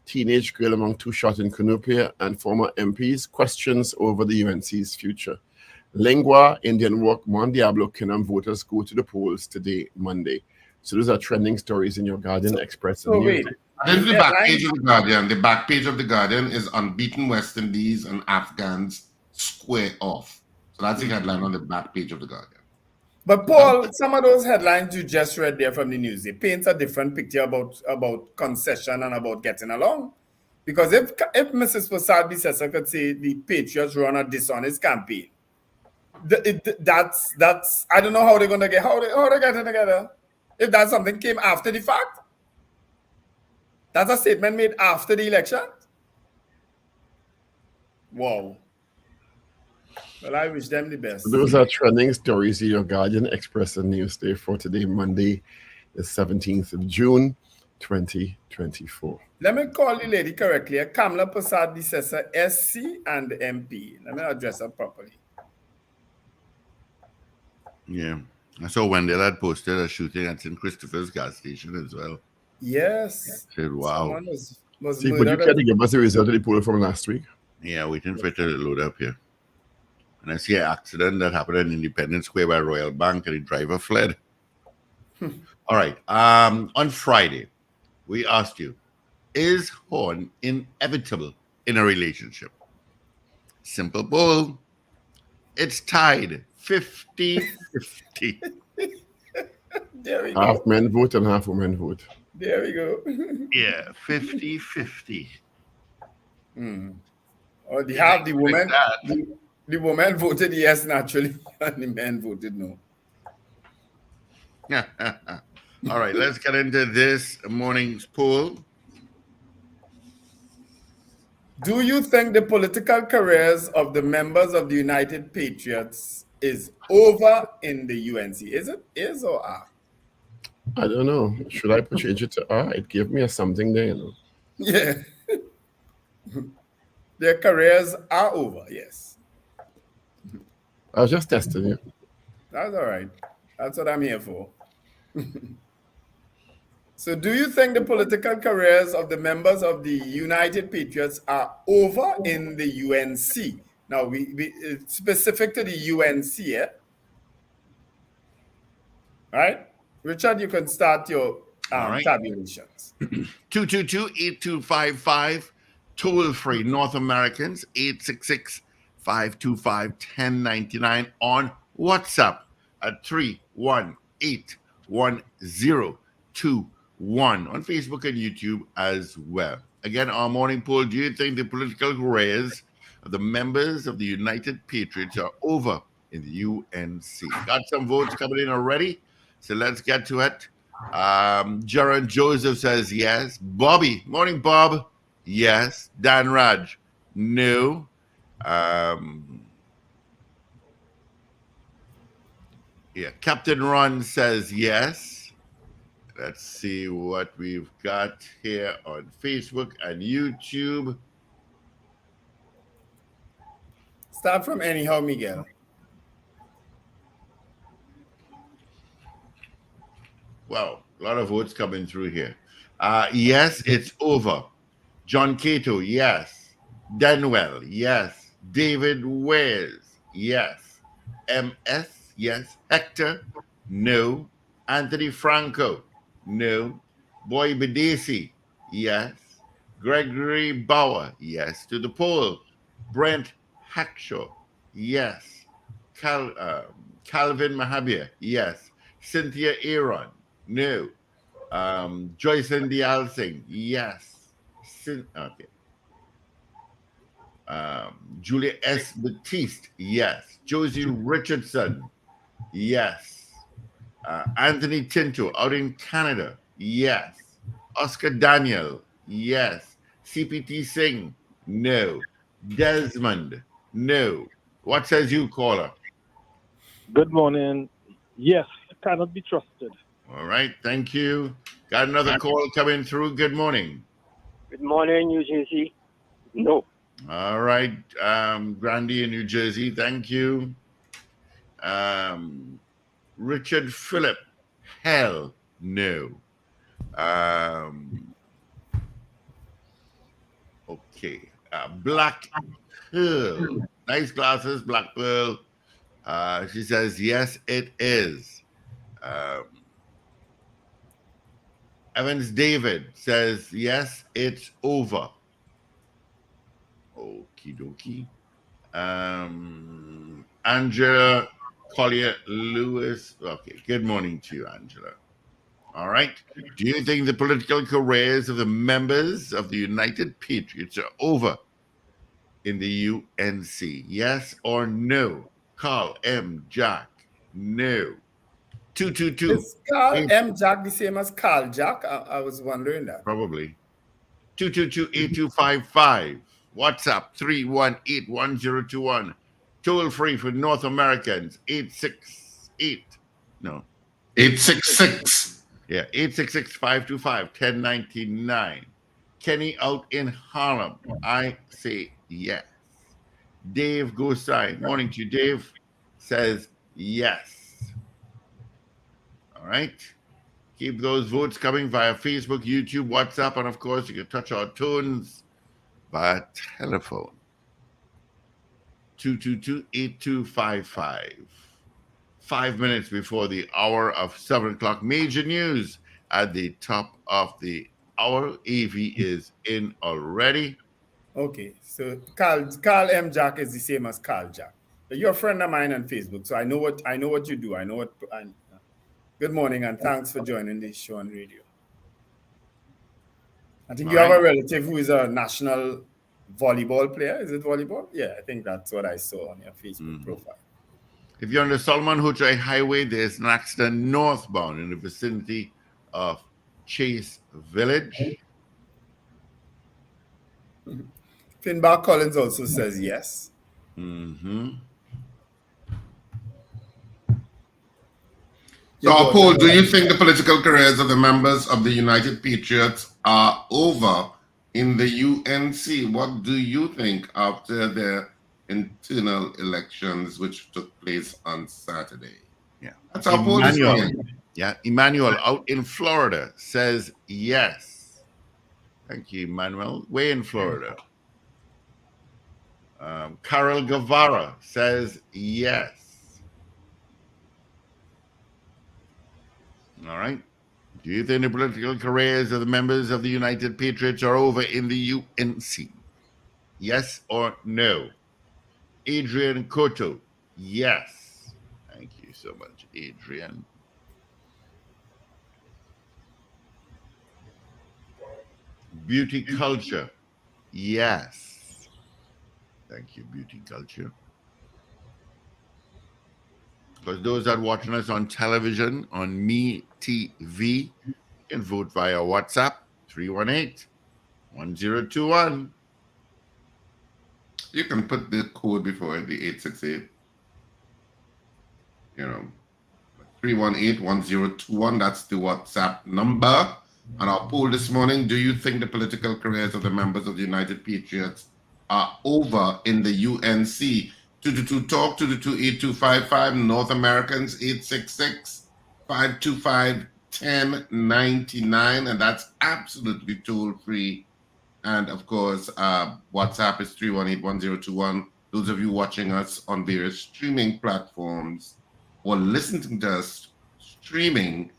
Teenage girl among 2 shot in Cunupia, and former MPs questions over the UNC's future. Lengua, Indian Walk, Mon Diablo, Kinam voters go to the polls today, Monday. So those are trending stories in your Guardian, Express, and News. This is the back page of the Guardian. The back page of the Guardian is unbeaten West Indies and Afghans square off. So that's the headline on the back page of the Guardian. But Paul, some of those headlines you just read there from the news, they paint a different picture about concession and about getting along. Because if Mrs. Persad-Bissessar could say the Patriots run a dishonest campaign, that's I don't know how they're gonna get how they getting together. If that something came after the fact, that's a statement made after the election. Wow. Well, I wish them the best. Those are trending stories in your Guardian, Express, and Newsday for today, Monday, the 17th of June, 2024. Let me call the lady correctly. Kamla Persad-Bissessar, SC and MP. Let me address her properly. Yeah. I saw Wendell had posted a shooting at St. Christopher's gas station as well. Yes. I said, wow. See, but you can't give us the result of the poll from last week. Yeah, waiting for it to load up here. And I see an accident that happened in Independence Square by Royal Bank, and the driver fled. All right. On Friday, we asked you, is horn inevitable in a relationship? Simple poll. It's tied 50-50. There we go. Half men vote and half women vote. There we go. Yeah, 50-50. Or the woman. Like the woman voted yes naturally, and the men voted no. All right, let's get into this morning's poll. Do you think the political careers of the members of the United Patriots is over in the UNC? Is it is or are? I don't know. Should I change it to R? It gave me a something there, you know. Yeah. Their careers are over, yes. I was just testing you. That's all right. That's what I'm here for. So do you think the political careers of the members of the United Patriots are over in the UNC? Now, we it's specific to the UNC, yeah? All right? Richard, you can start your right. tabulations. 222-8255, toll-free North Americans, 866-525-1099 on WhatsApp at 318-1021 on Facebook and YouTube as well. Again, our morning poll, do you think the political careers of the members of the United Patriots are over in the UNC? Got some votes coming in already, so let's get to it. Jaron Joseph says yes. Bobby, morning Bob, yes. Dan Raj, no. Captain Ron says yes. Let's see what we've got here on Facebook and YouTube. Start from anyhow, Miguel. Wow, a lot of votes coming through here. Yes, it's over. John Cato, yes. Denwell, yes. David Wares, yes. MS, yes. Hector, no. Anthony Franco, no. Boy Bedesi, yes. Gregory Bauer, yes to the poll. Brent Hackshaw, yes. Calvin Mahabir, yes. Cynthia Aaron, no. Joyce and Dialsing, yes. Okay. Julia S. Batiste, yes. Josie Richardson, yes. Anthony Tinto out in Canada, yes. Oscar Daniel, yes. CPT Singh, no. Desmond, no. What says you, caller? Good morning. Yes, cannot be trusted. All right, thank you. Got another call coming through. Good morning. Good morning, New Jersey. No. All right, Grandy in New Jersey, thank you. Richard Phillip, hell no. Okay, Black Pearl, nice glasses, Black Pearl. She says, yes, it is. Evans David says, yes, it's over. Okie dokie. Angela Collier Lewis. Okay, good morning to you, Angela. All right. Do you think the political careers of the members of the United Patriots are over in the UNC? Yes or no? Carl M. Jack, no. 222. Is Carl M. Jack the same as Carl Jack? I was wondering that. Probably. 222-8255. WhatsApp 318-1021. Toll free for North Americans 866. Yeah, 866-525-1099. Kenny out in Harlem. I say yes. Dave Gosai, morning to you, Dave, says yes. All right. Keep those votes coming via Facebook, YouTube, WhatsApp, and of course, you can touch our tunes via telephone. 222-8255. 5 minutes before the hour of 7 o'clock. Major news at the top of the hour. AV is in already. Okay, so Carl M. Jack is the same as Carl Jack. You're a friend of mine on Facebook, so I know what you do. I know what. Good morning, and thanks for joining this show on radio. I think you have a relative who is a national volleyball player. Is it volleyball? Yeah, I think that's what I saw on your Facebook profile. If you're on the Solomon Hochai Highway, there's an accident northbound in the vicinity of Chase Village. Finbar Collins also says yes. So, Paul, do you think the political careers of the members of the United Patriots are over in the UNC? What do you think after the internal elections which took place on Saturday? Yeah. That's our poll this morning. Yeah, Emmanuel out in Florida says yes. Thank you, Emmanuel. Way in Florida. Carol Guevara says yes. All right. Do you think the political careers of the members of the United Patriots are over in the UNC? Yes or no? Adrian Cotto, yes. Thank you so much, Adrian. Beauty culture, yes. Thank you, beauty culture. Because those that are watching us on television, on Me TV, you can vote via WhatsApp, 318-1021. You can put the code before it, the 868. 318-1021. That's the WhatsApp number. And our poll this morning, do you think the political careers of the members of the United Patriots are over in the UNC? 222-TALK, 222-8255, North Americans, 866-525-1099, and that's absolutely toll-free. And, of course, WhatsApp is 318-1021. Those of you watching us on various streaming platforms or listening to us streaming,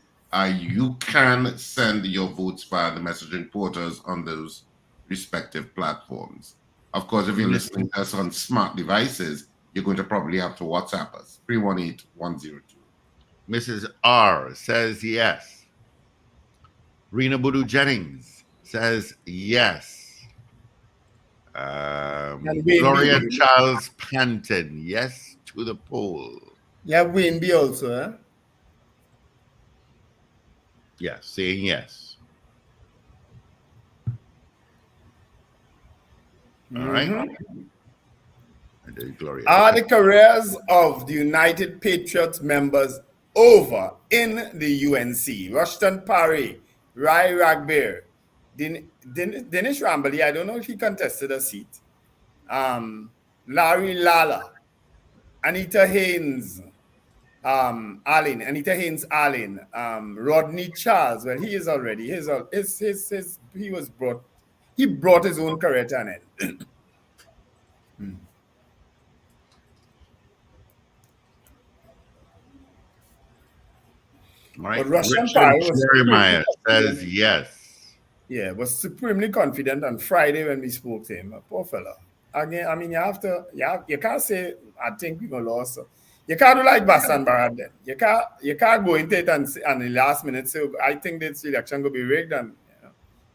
you can send your votes via the messaging portals on those respective platforms. Of course, if you're listening to us on smart devices, you're going to probably have to WhatsApp us, 318-102. Mrs. R says yes. Rena Budu Jennings says yes. Gloria Charles Panton, yes to the poll. Yeah, Wayne B also, huh? Yeah, saying yes. All right. Are the careers of the United Patriots members over in the UNC? Rushton Parry, Rai Ragbir, Dinesh Rambali, I don't know if he contested a seat. Larry Lala, Anita Haynes-Alleyne, Rodney Charles. Well, he is already he brought his own career to an end. All right. But Russian Jeremiah says yes. Yeah, was supremely confident on Friday when we spoke to him. Poor fella. Again, I mean, you can't say, I think we're going to lose. You can't do like Vassan Barad then. You can't go into it and the last minute say, I think this election will be rigged.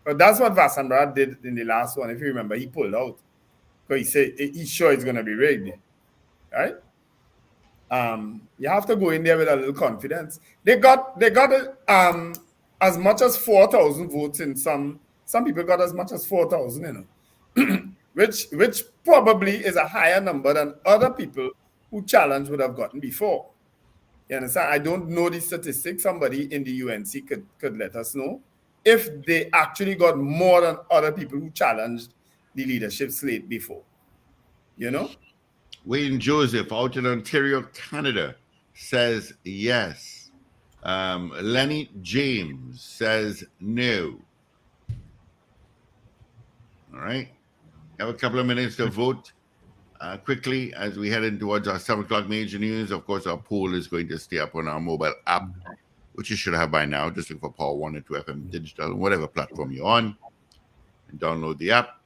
But that's what Vassan Barad did in the last one. If you remember, he pulled out. Because he said he's sure it's going to be rigged. Right? You have to go in there with a little confidence. They got as much as 4,000 votes in some people got as much as 4,000, which probably is a higher number than other people who challenged would have gotten before. You understand? I don't know the statistics. Somebody in the UNC could let us know if they actually got more than other people who challenged the leadership slate before. Wayne Joseph out in Ontario, Canada says yes. Lenny James says no. All right. Have a couple of minutes to vote quickly as we head in towards our 7 o'clock major news. Of course, our poll is going to stay up on our mobile app, which you should have by now. Just look for Power 102 FM Digital, whatever platform you're on, and download the app.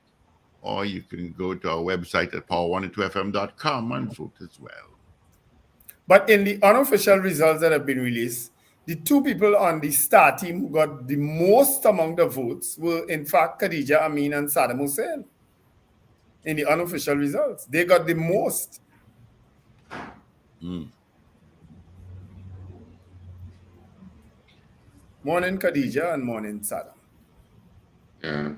or you can go to our website at power102fm.com and vote as well. But in the unofficial results that have been released, the two people on the star team who got the most among the votes were, in fact, Khadija Amin and Saddam Hussein. In the unofficial results, they got the most. Morning, Khadija, and morning, Saddam. Yeah.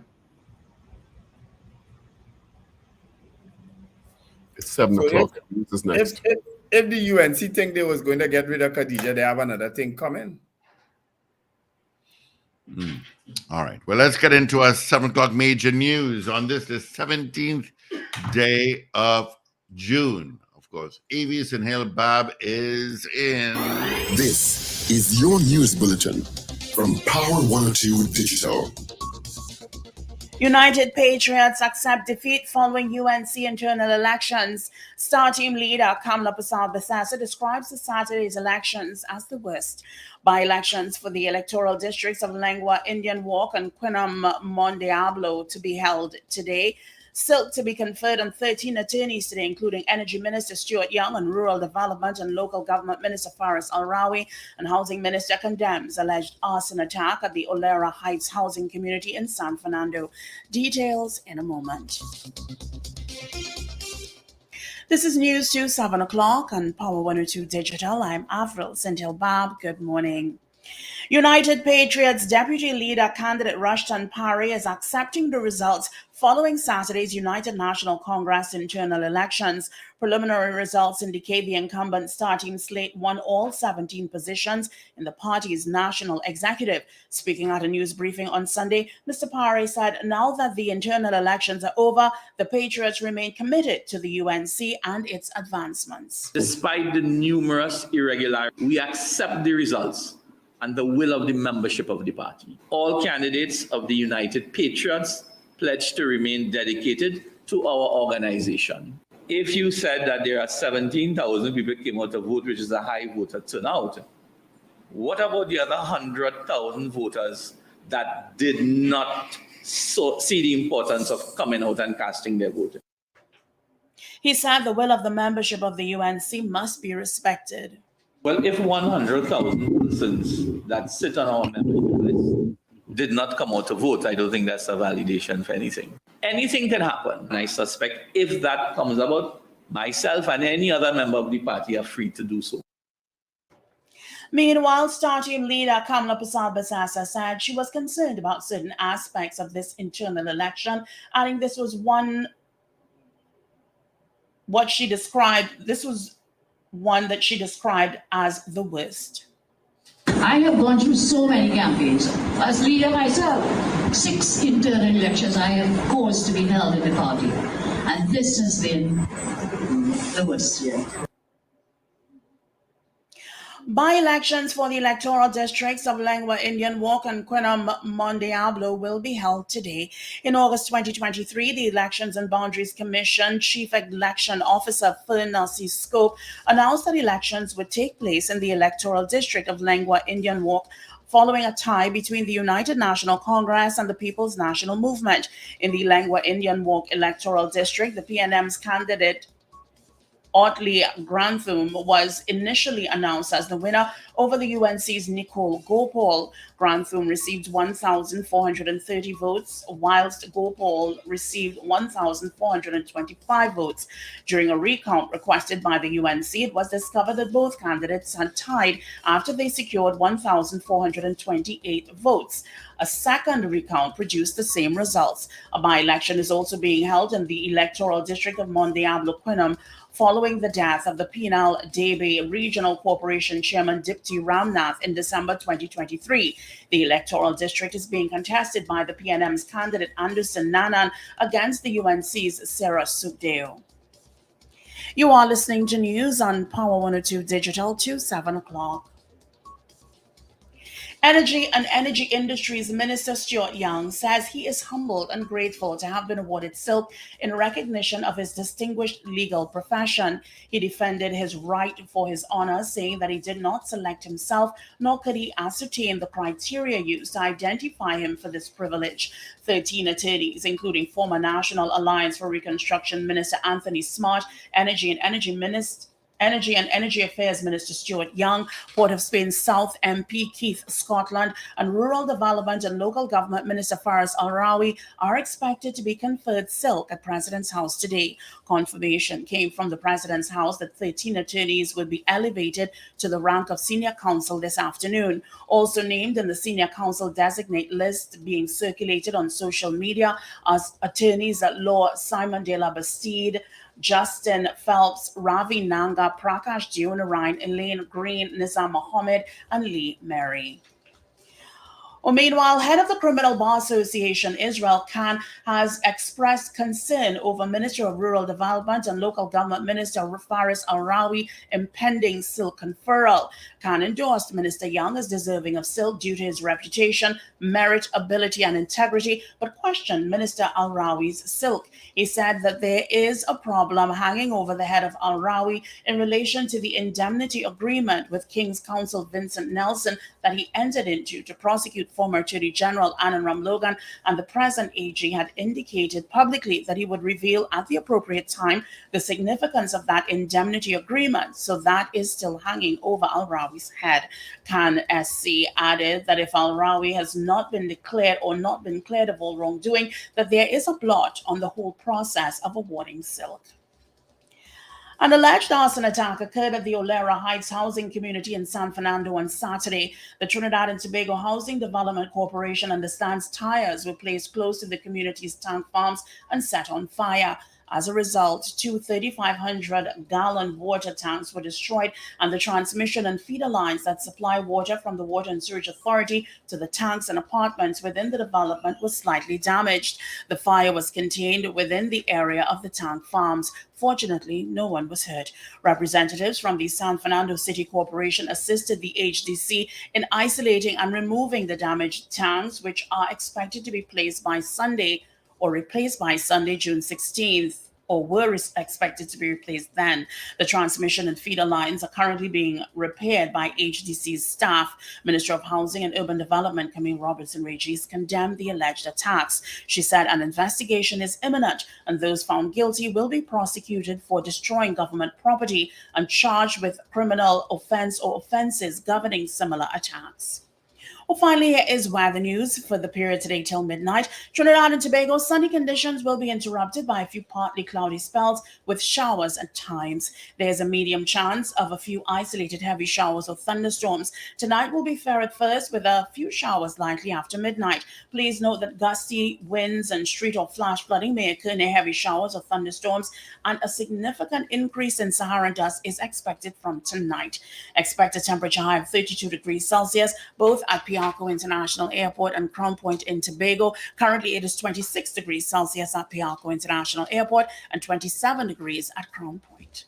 It's 7 o'clock. This is next. If the UNC think they was going to get rid of Khadija, they have another thing coming. All right. Well, let's get into our 7 o'clock major news on the 17th day of June. Of course, Avis and Hill Bab is in. This is your news bulletin from Power 102 Digital. United Patriots accept defeat following UNC internal elections. Star team leader Kamla Prasad-Basasa describes the Saturday's elections as the worst. By-elections for the electoral districts of Lengua, Indian Walk, and Quinam Mon Diablo to be held today. Silk to be conferred on 13 attorneys today, including Energy Minister Stuart Young and Rural Development and Local Government Minister Faris Al-Rawi, and Housing Minister condemns alleged arson attack at the Olera Heights housing community in San Fernando. Details in a moment. This is News to 7 o'clock on Power 102 Digital. I'm Avril Sintil-Bab. Good morning. United Patriots Deputy Leader candidate Rushton Parry is accepting the results following Saturday's United National Congress internal elections. Preliminary results indicate the incumbent Star Team slate won all 17 positions in the party's national executive. Speaking at a news briefing on Sunday, Mr. Parry said now that the internal elections are over, the Patriots remain committed to the UNC and its advancements. Despite the numerous irregularities, we accept the results and the will of the membership of the party. All candidates of the United Patriots pledged to remain dedicated to our organization. If you said that there are 17,000 people came out to vote, which is a high voter turnout, what about the other 100,000 voters that did not see the importance of coming out and casting their vote? He said the will of the membership of the UNC must be respected. Well, if 100,000 persons that sit on our membership list did not come out to vote, I don't think that's a validation for anything. Anything can happen. And I suspect if that comes about, myself and any other member of the party are free to do so. Meanwhile, Star Team leader Kamla Prasad-Basasa said she was concerned about certain aspects of this internal election, adding this was one that she described as the worst. I have gone through so many campaigns. As leader myself, 6 internal elections I have caused to be held in the party. And this has been the worst year. By-elections for the electoral districts of Lengua, Indian Walk, and Quinam Mon Diablo will be held today. In August 2023, the Elections and Boundaries Commission Chief Election Officer Fernasi Scope announced that elections would take place in the electoral district of Lengua, Indian Walk, following a tie between the United National Congress and the People's National Movement. In the Lengua, Indian Walk electoral district, the PNM's candidate Otley Grantham was initially announced as the winner over the UNC's Nicole Gopal. Grantham received 1,430 votes, whilst Gopal received 1,425 votes. During a recount requested by the UNC, it was discovered that both candidates had tied after they secured 1,428 votes. A second recount produced the same results. A by-election is also being held in the electoral district of Mon Diablo Quinam, following the death of the Penal Debe Regional Corporation Chairman Dipti Ramnath in December 2023. The electoral district is being contested by the PNM's candidate Anderson Nanan against the UNC's Sarah Sukdeo. You are listening to news on Power 102 Digital to 7 o'clock. Energy and Energy Industries Minister Stuart Young says he is humbled and grateful to have been awarded silk in recognition of his distinguished legal profession. He defended his right for his honor, saying that he did not select himself, nor could he ascertain the criteria used to identify him for this privilege. 13 attorneys, including former National Alliance for Reconstruction Minister Anthony Smart, Energy and Energy Affairs Minister Stuart Young, Port of Spain South MP Keith Scotland, and Rural Development and Local Government Minister Faris Al-Rawi are expected to be conferred silk at President's House today. Confirmation came from the President's House that 13 attorneys would be elevated to the rank of Senior Counsel this afternoon. Also named in the Senior Counsel designate list being circulated on social media as attorneys at law Simon De La Bastide, Justin Phelps, Ravi Nanga, Prakash Deonarine, Elaine Green, Nizam Mohammed, and Lee Mary. Meanwhile, head of the Criminal Bar Association, Israel Khan, has expressed concern over Minister of Rural Development and Local Government Minister Faris Al-Rawi impending silk conferral. Khan endorsed Minister Young as deserving of silk due to his reputation, merit, ability, and integrity, but questioned Minister Al-Rawi's silk. He said that there is a problem hanging over the head of Al-Rawi in relation to the indemnity agreement with King's Counsel Vincent Nelson that he entered into to prosecute former Attorney General Anand Ramlogan, and the present AG had indicated publicly that he would reveal at the appropriate time the significance of that indemnity agreement. So that is still hanging over Al-Rawi's head. Khan SC added that if Al-Rawi has not been declared or not been cleared of all wrongdoing, that there is a blot on the whole process of awarding silk. An alleged arson attack occurred at the Olera Heights housing community in San Fernando on Saturday. The Trinidad and Tobago Housing Development Corporation understands tires were placed close to the community's tank farms and set on fire. As a result, 2 3,500-gallon water tanks were destroyed, and the transmission and feeder lines that supply water from the Water and Sewage Authority to the tanks and apartments within the development was slightly damaged. The fire was contained within the area of the tank farms. Fortunately, no one was hurt. Representatives from the San Fernando City Corporation assisted the HDC in isolating and removing the damaged tanks, which are expected to be replaced by Sunday, June 16th, or were expected to be replaced then. The transmission and feeder lines are currently being repaired by HDC's staff. Minister of Housing and Urban Development, Camille Robertson-Regis, condemned the alleged attacks. She said an investigation is imminent, and those found guilty will be prosecuted for destroying government property and charged with criminal offense or offenses governing similar attacks. Well, finally, here is weather news for the period today till midnight. Trinidad and Tobago, sunny conditions will be interrupted by a few partly cloudy spells with showers at times. There's a medium chance of a few isolated heavy showers or thunderstorms. Tonight will be fair at first with a few showers likely after midnight. Please note that gusty winds and street or flash flooding may occur near heavy showers or thunderstorms, and a significant increase in Saharan dust is expected from tonight. Expect a temperature high of 32 degrees Celsius, both at Piarco International Airport and Crown Point in Tobago. Currently, it is 26 degrees Celsius at Piarco International Airport and 27 degrees at Crown Point.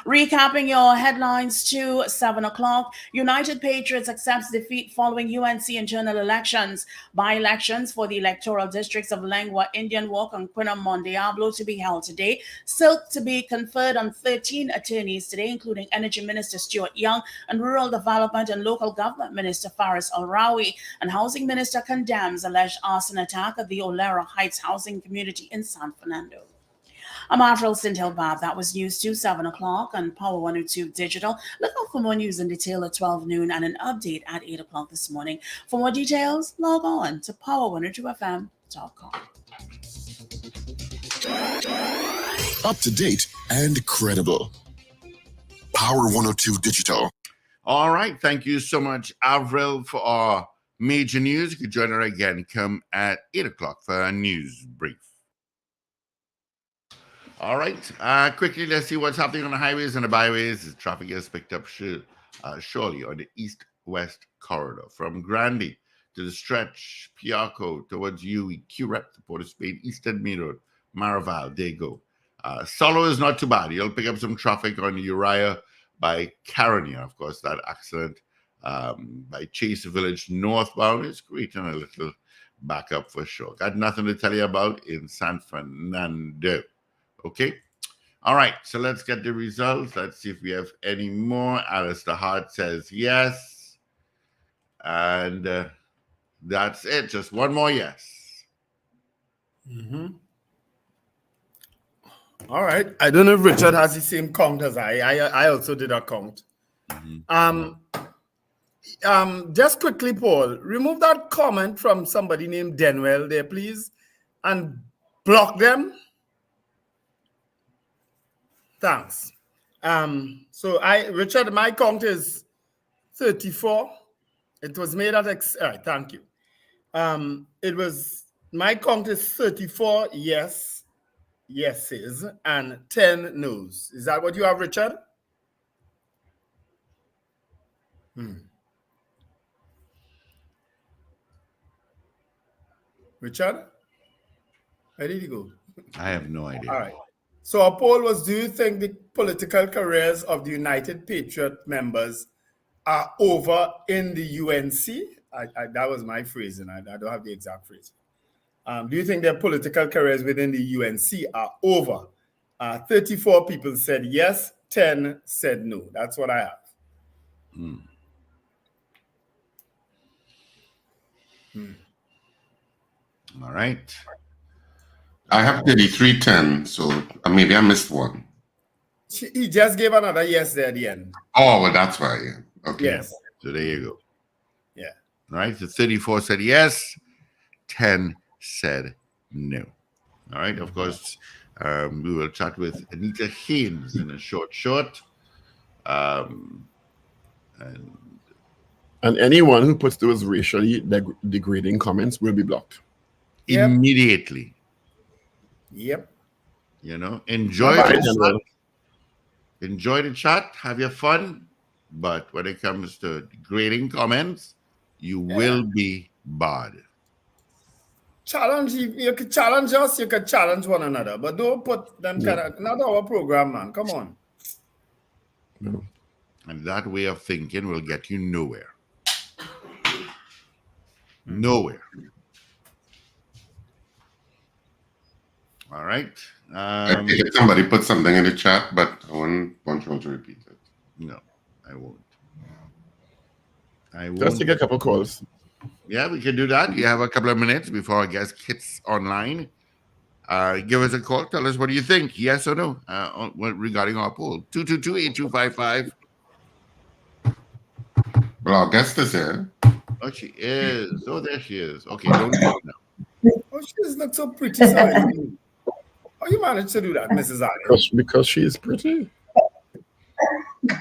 Recapping your headlines to 7 o'clock, United Patriots accepts defeat following UNC internal elections. By-elections for the electoral districts of Lengua, Indian Walk, and Quinam Diablo to be held today. Silk to be conferred on 13 attorneys today, including Energy Minister Stuart Young and Rural Development and Local Government Minister Faris Al-Rawi. And Housing Minister condemns alleged arson attack at the Olera Heights housing community in San Fernando. I'm Avril Sindhilbab. That was news to 7 o'clock on Power 102 Digital. Look out for more news in detail at 12 noon and an update at 8 o'clock this morning. For more details, log on to power102fm.com. Up to date and credible. Power 102 Digital. All right. Thank you so much, Avril, for our major news. You can join her again. Come at 8 o'clock for a news brief. All right. Quickly, let's see what's happening on the highways and the byways. The traffic has picked up surely on the east-west corridor from Grandy to the stretch, Piarco towards UE, QREP, the Port of Spain, Eastern Main Road, Maraval, Dago. Solo is not too bad. You'll pick up some traffic on Uriah by Caronier. Of course, that accident by Chase Village northbound. It's creating a little backup for sure. Got nothing to tell you about in San Fernando. Okay. All right. So let's get the results. Let's see if we have any more. Alistair Hart says yes. And that's it. Just one more yes. Mm-hmm. All right. I don't know if Richard has the same count as I also did a count. Just quickly, Paul, remove that comment from somebody named Denwell there, please, and block them. Thanks. So Richard, my count is 34. It was made at all right, thank you. My count is 34 yeses and 10 no's. Is that what you have, Richard? Richard? Where did he go? I have no idea. All right. So our poll was, do you think the political careers of the United Patriot members are over in the UNC? That was my phrasing. I don't have the exact phrase. Do you think their political careers within the UNC are over? 34 people said yes, 10 said no. That's what I have. All right. I have 33-10, so maybe I missed one. He just gave another yes there at the end. Oh, well, that's why. Yeah. Okay. Yes. So there you go. Yeah. All right. So 34 said yes, 10 said no. All right. Of course, we will chat with Anita Haynes in a short. And anyone who puts those racially degrading comments will be blocked immediately. Yep. You know, enjoy the chat, have your fun, but when it comes to degrading comments, you will be barred. Challenge, you can challenge us, you can challenge one another, but don't put them kind of, not our program, man. Come on. No. And that way of thinking will get you nowhere. Nowhere. All right. Somebody put something in the chat, but I want you to repeat it. No, I won't. Let's take a couple calls. Yeah, we can do that. You have a couple of minutes before our guest hits online. Give us a call. Tell us what do you think, yes or no, regarding our poll. 222-8255. Well, our guest is here. Oh, she is. Oh, there she is. Okay, don't go now. Oh, she does look so pretty. Sorry. How you managed to do that, Mrs. Alleyne? Because she is pretty.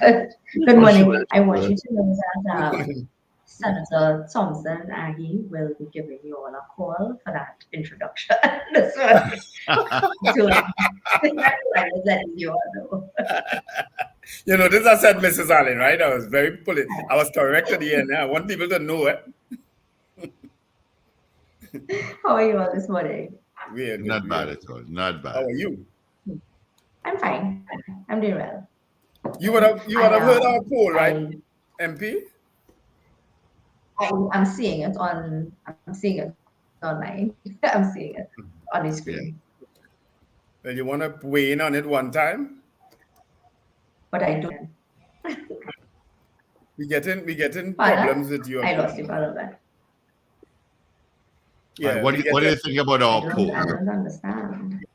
Good morning. I want you to know that Senator Thompson Aggie will be giving you all a call for that introduction. You know, this I said, Mrs. Alleyne, right? I was very I was correct at the end. I want people to know it. How are you all this morning? Not bad at all. Not bad. How are you? I'm fine. I'm doing well. You would have heard our poll, right, MP? I'm seeing it online. I'm seeing it on the screen. Well, you want to weigh in on it one time? But I don't. We getting problems with you. I lost you for that. Yeah. What do you think about our poll? I don't understand.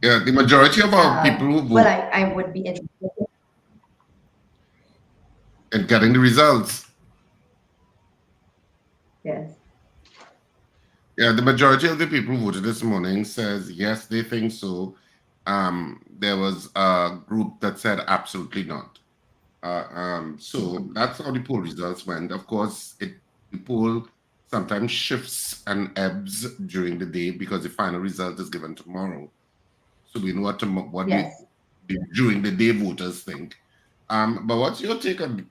Yeah, the majority of our people who vote. Well, I would be interested in getting the results. Yes. Yeah, the majority of the people who voted this morning says yes, they think so. There was a group that said absolutely not. So that's how the poll results went. Of course, the poll sometimes shifts and ebbs during the day because the final result is given tomorrow. So we know what the during the day voters think. But what's your take on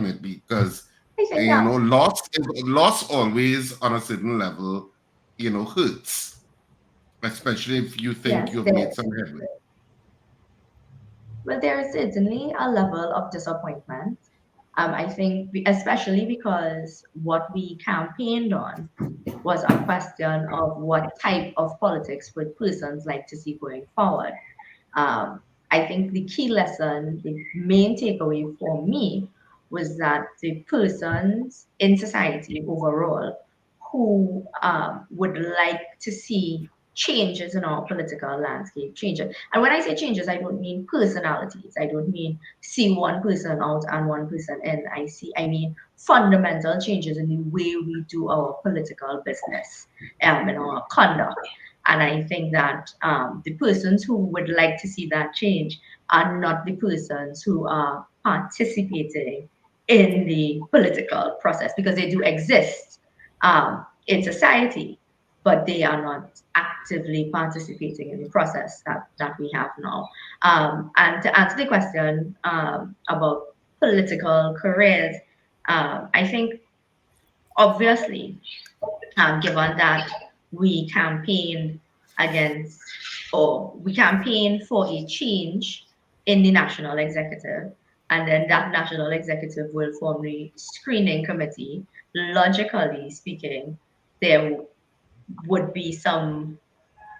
it? Because loss always on a certain level, hurts, especially if you think you've made some headway. Well, there is certainly a level of disappointment. I think, especially because what we campaigned on was a question of what type of politics would persons like to see going forward. I think the key lesson, the main takeaway for me, was that the persons in society overall who would like to see changes in our political landscape, changes. And when I say changes, I don't mean personalities. I don't mean see one person out and one person in. I mean fundamental changes in the way we do our political business, in our conduct. And I think that the persons who would like to see that change are not the persons who are participating in the political process, because they do exist in society, but they are not actively participating in the process that we have now. And to answer the question about political careers, I think obviously, given that we campaigned against, or we campaigned for a change in the national executive, and then that national executive will form the screening committee, logically speaking, there would be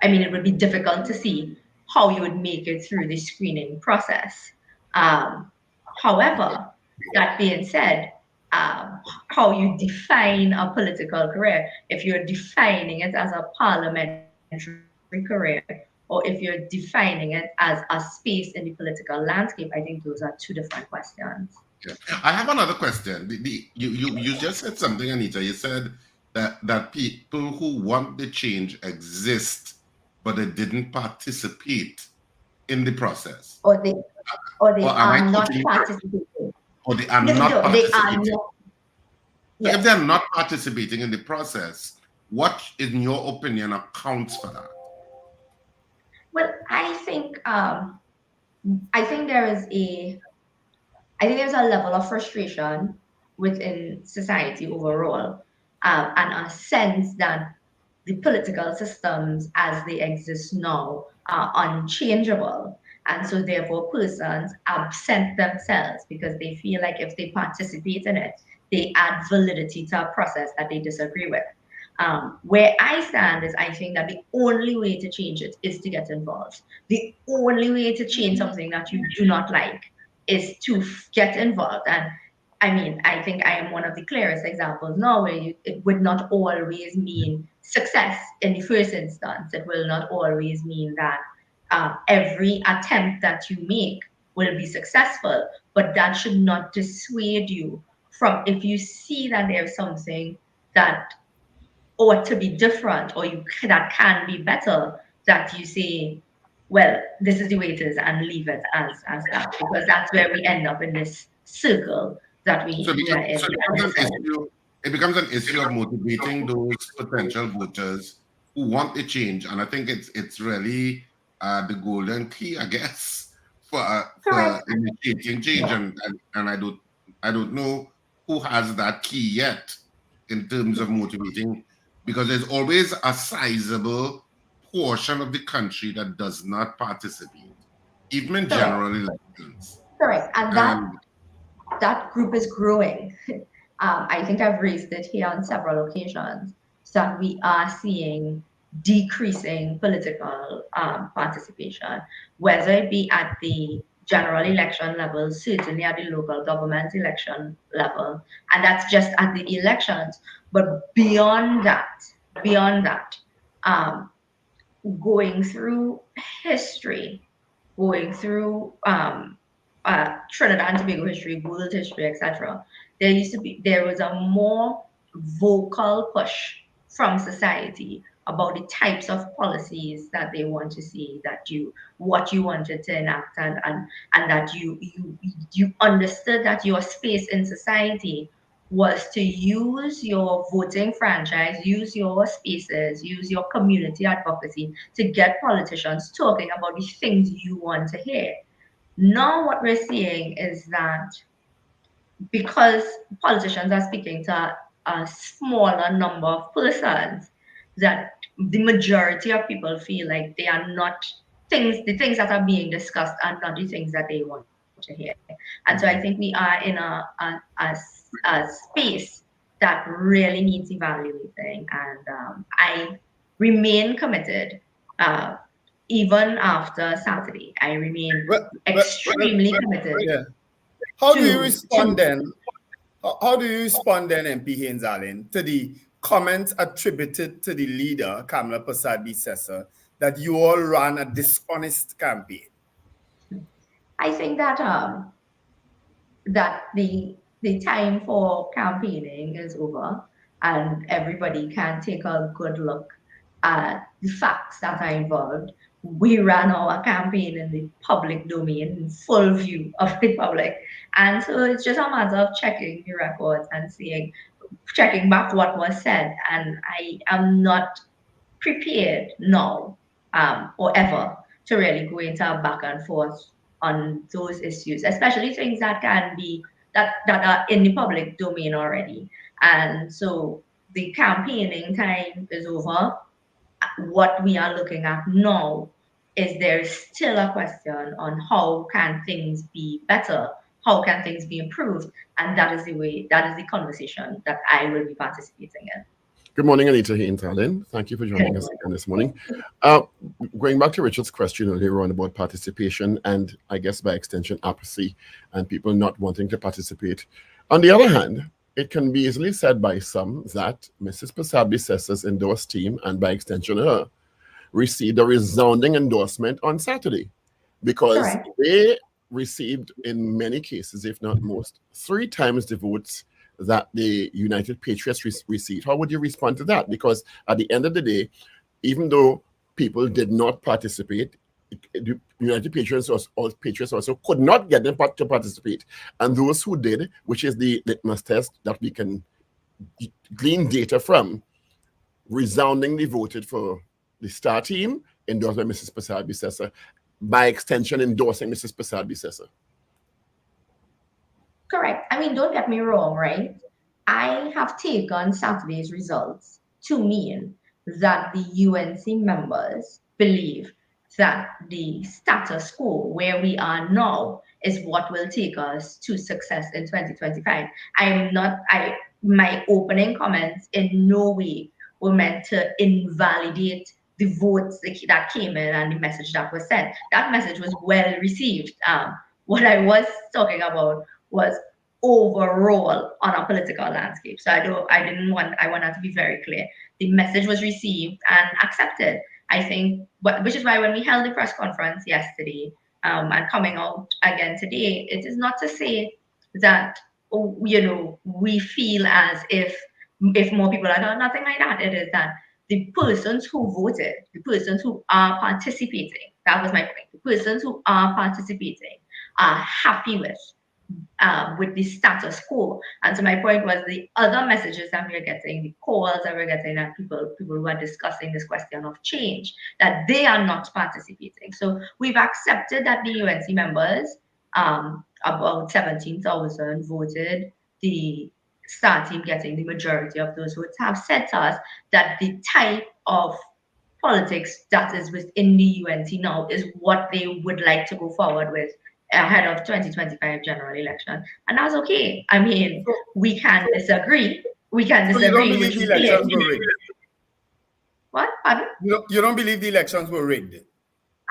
it would be difficult to see how you would make it through the screening process. However, that being said, how you define a political career, if you're defining it as a parliamentary career, or if you're defining it as a space in the political landscape, I think those are two different questions. Yeah. I have another question. You just said something, Anita. You said that people who want the change exist, but they didn't participate in the process. Or they are not participating. Or they are not participating. They are not. So if they're not participating in the process, what, in your opinion, accounts for that? Well, I think there's a level of frustration within society overall, and a sense that the political systems as they exist now are unchangeable. And so therefore persons absent themselves because they feel like if they participate in it, they add validity to a process that they disagree with. Where I stand is I think that the only way to change it is to get involved. The only way to change something that you do not like is to get involved. And I mean, I think I am one of the clearest examples now where it would not always mean success in the first instance. It will not always mean that every attempt that you make will be successful, but that should not dissuade you from, if you see that there's something that ought to be different or that can be better, that you say, well, this is the way it is, and leave it as that, because that's where we end up in this circle that we are in. It becomes an issue of motivating those potential voters who want the change, and I think it's really the golden key, I guess, for initiating change, and I don't know who has that key yet in terms of motivating, because there's always a sizable portion of the country that does not participate, even in general elections. Correct, and that group is growing. I think I've raised it here on several occasions, that we are seeing decreasing political participation, whether it be at the general election level, certainly at the local government election level, and that's just at the elections. But beyond that, going through history, going through Trinidad and Tobago history, world history, etc., there was a more vocal push from society about the types of policies that they want to see, what you wanted to enact, and that you understood that your space in society was to use your voting franchise, use your spaces, use your community advocacy to get politicians talking about the things you want to hear. Now what we're seeing is that because politicians are speaking to a smaller number of persons, that the majority of people feel like they are not the things that are being discussed are not the things that they want here. And so I think we are in a space that really needs evaluating. And I remain committed even after Saturday. I remain extremely committed. Yeah. How do you respond then? How do you respond then, MP Haynes-Alleyne, to the comments attributed to the leader, Kamla Persad-Bissessar, that you all ran a dishonest campaign? I think that that the time for campaigning is over, and everybody can take a good look at the facts that are involved. We ran our campaign in the public domain, in full view of the public. And so it's just a matter of checking the records and checking back what was said. And I am not prepared now or ever to really go into a back and forth on those issues, especially things that can be, that are in the public domain already. And so the campaigning time is over. What we are looking at now is there is still a question on how can things be better, how can things be improved, and that is the conversation that I will be participating in. Good morning, Anita Haynes-Alleyne. Thank you for joining us again this morning. Going back to Richard's question earlier on about participation and I guess by extension apathy and people not wanting to participate. On the other hand, it can be easily said by some that Mrs. Persad-Bissessar's endorsed team, and by extension her, received a resounding endorsement on Saturday because they received, in many cases, if not most, 3 times the votes that the United Patriots received. How would you respond to that? Because at the end of the day, even though people did not participate, the United Patriots also could not get them to participate. And those who did, which is the litmus test that we can glean data from, resoundingly voted for the star team, endorsed by Mrs. Persad-Bissessar, by extension endorsing Mrs. Persad-Bissessar. Correct. I mean, don't get me wrong, right? I have taken Saturday's results to mean that the UNC members believe that the status quo where we are now is what will take us to success in 2025. My opening comments in no way were meant to invalidate the votes that came in and the message that was sent. That message was well received. What I was talking about was overall on a political landscape. So I want that to be very clear. The message was received and accepted. I think, which is why when we held the press conference yesterday and coming out again today, it is not to say that, we feel as if more people are done, nothing like that. It is that the persons who voted, the persons who are participating, that was my point, the persons who are participating are happy with the status quo. And so my point was the other messages that we're getting, the calls that we're getting, that people who are discussing this question of change, that they are not participating. So we've accepted that the UNC members, about 17,000 voted, the star team getting the majority of those votes, have said to us that the type of politics that is within the UNC now is what they would like to go forward with ahead of 2025 general election. And that's okay. I mean, we can disagree. We can disagree. So you don't believe the elections were rigged? What? Pardon? You don't believe the elections were rigged?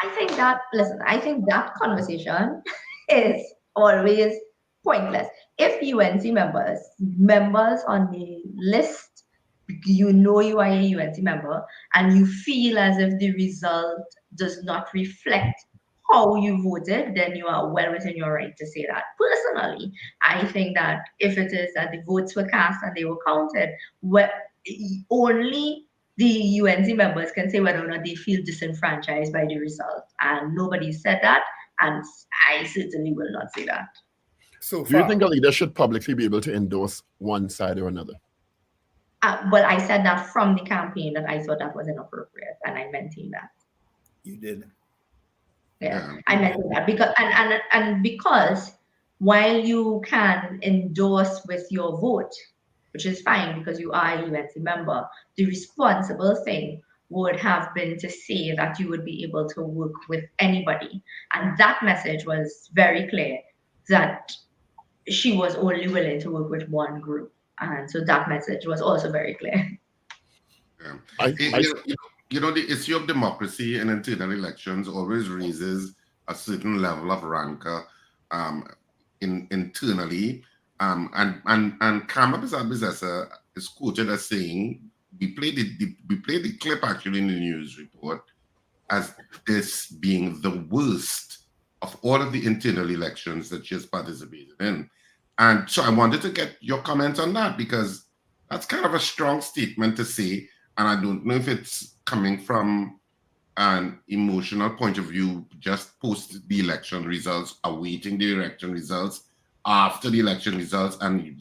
I think that conversation is always pointless. If UNC members on the list, you are a UNC member, and you feel as if the result does not reflect how you voted, then you are well within your right to say that. Personally, I think that if it is that the votes were cast and they were counted, only the UNC members can say whether or not they feel disenfranchised by the result. And nobody said that, and I certainly will not say that. So do you think a leader should publicly be able to endorse one side or another? Well, I said that from the campaign that I thought that was inappropriate, and I maintain that. You did. Yeah, I maintain that because while you can endorse with your vote, which is fine because you are a UNC member, the responsible thing would have been to say that you would be able to work with anybody. And that message was very clear. that she was only willing to work with one group. And so that message was also very clear. Yeah. The issue of democracy and internal elections always raises a certain level of rancor internally. And Kamla Persad-Bissessar is quoted as saying, we played the clip actually in the news report as this being the worst of all of the internal elections that she has participated in. And so I wanted to get your comment on that, because that's kind of a strong statement to say. And I don't know if it's coming from an emotional point of view, just post the election results, awaiting the election results, after the election results, and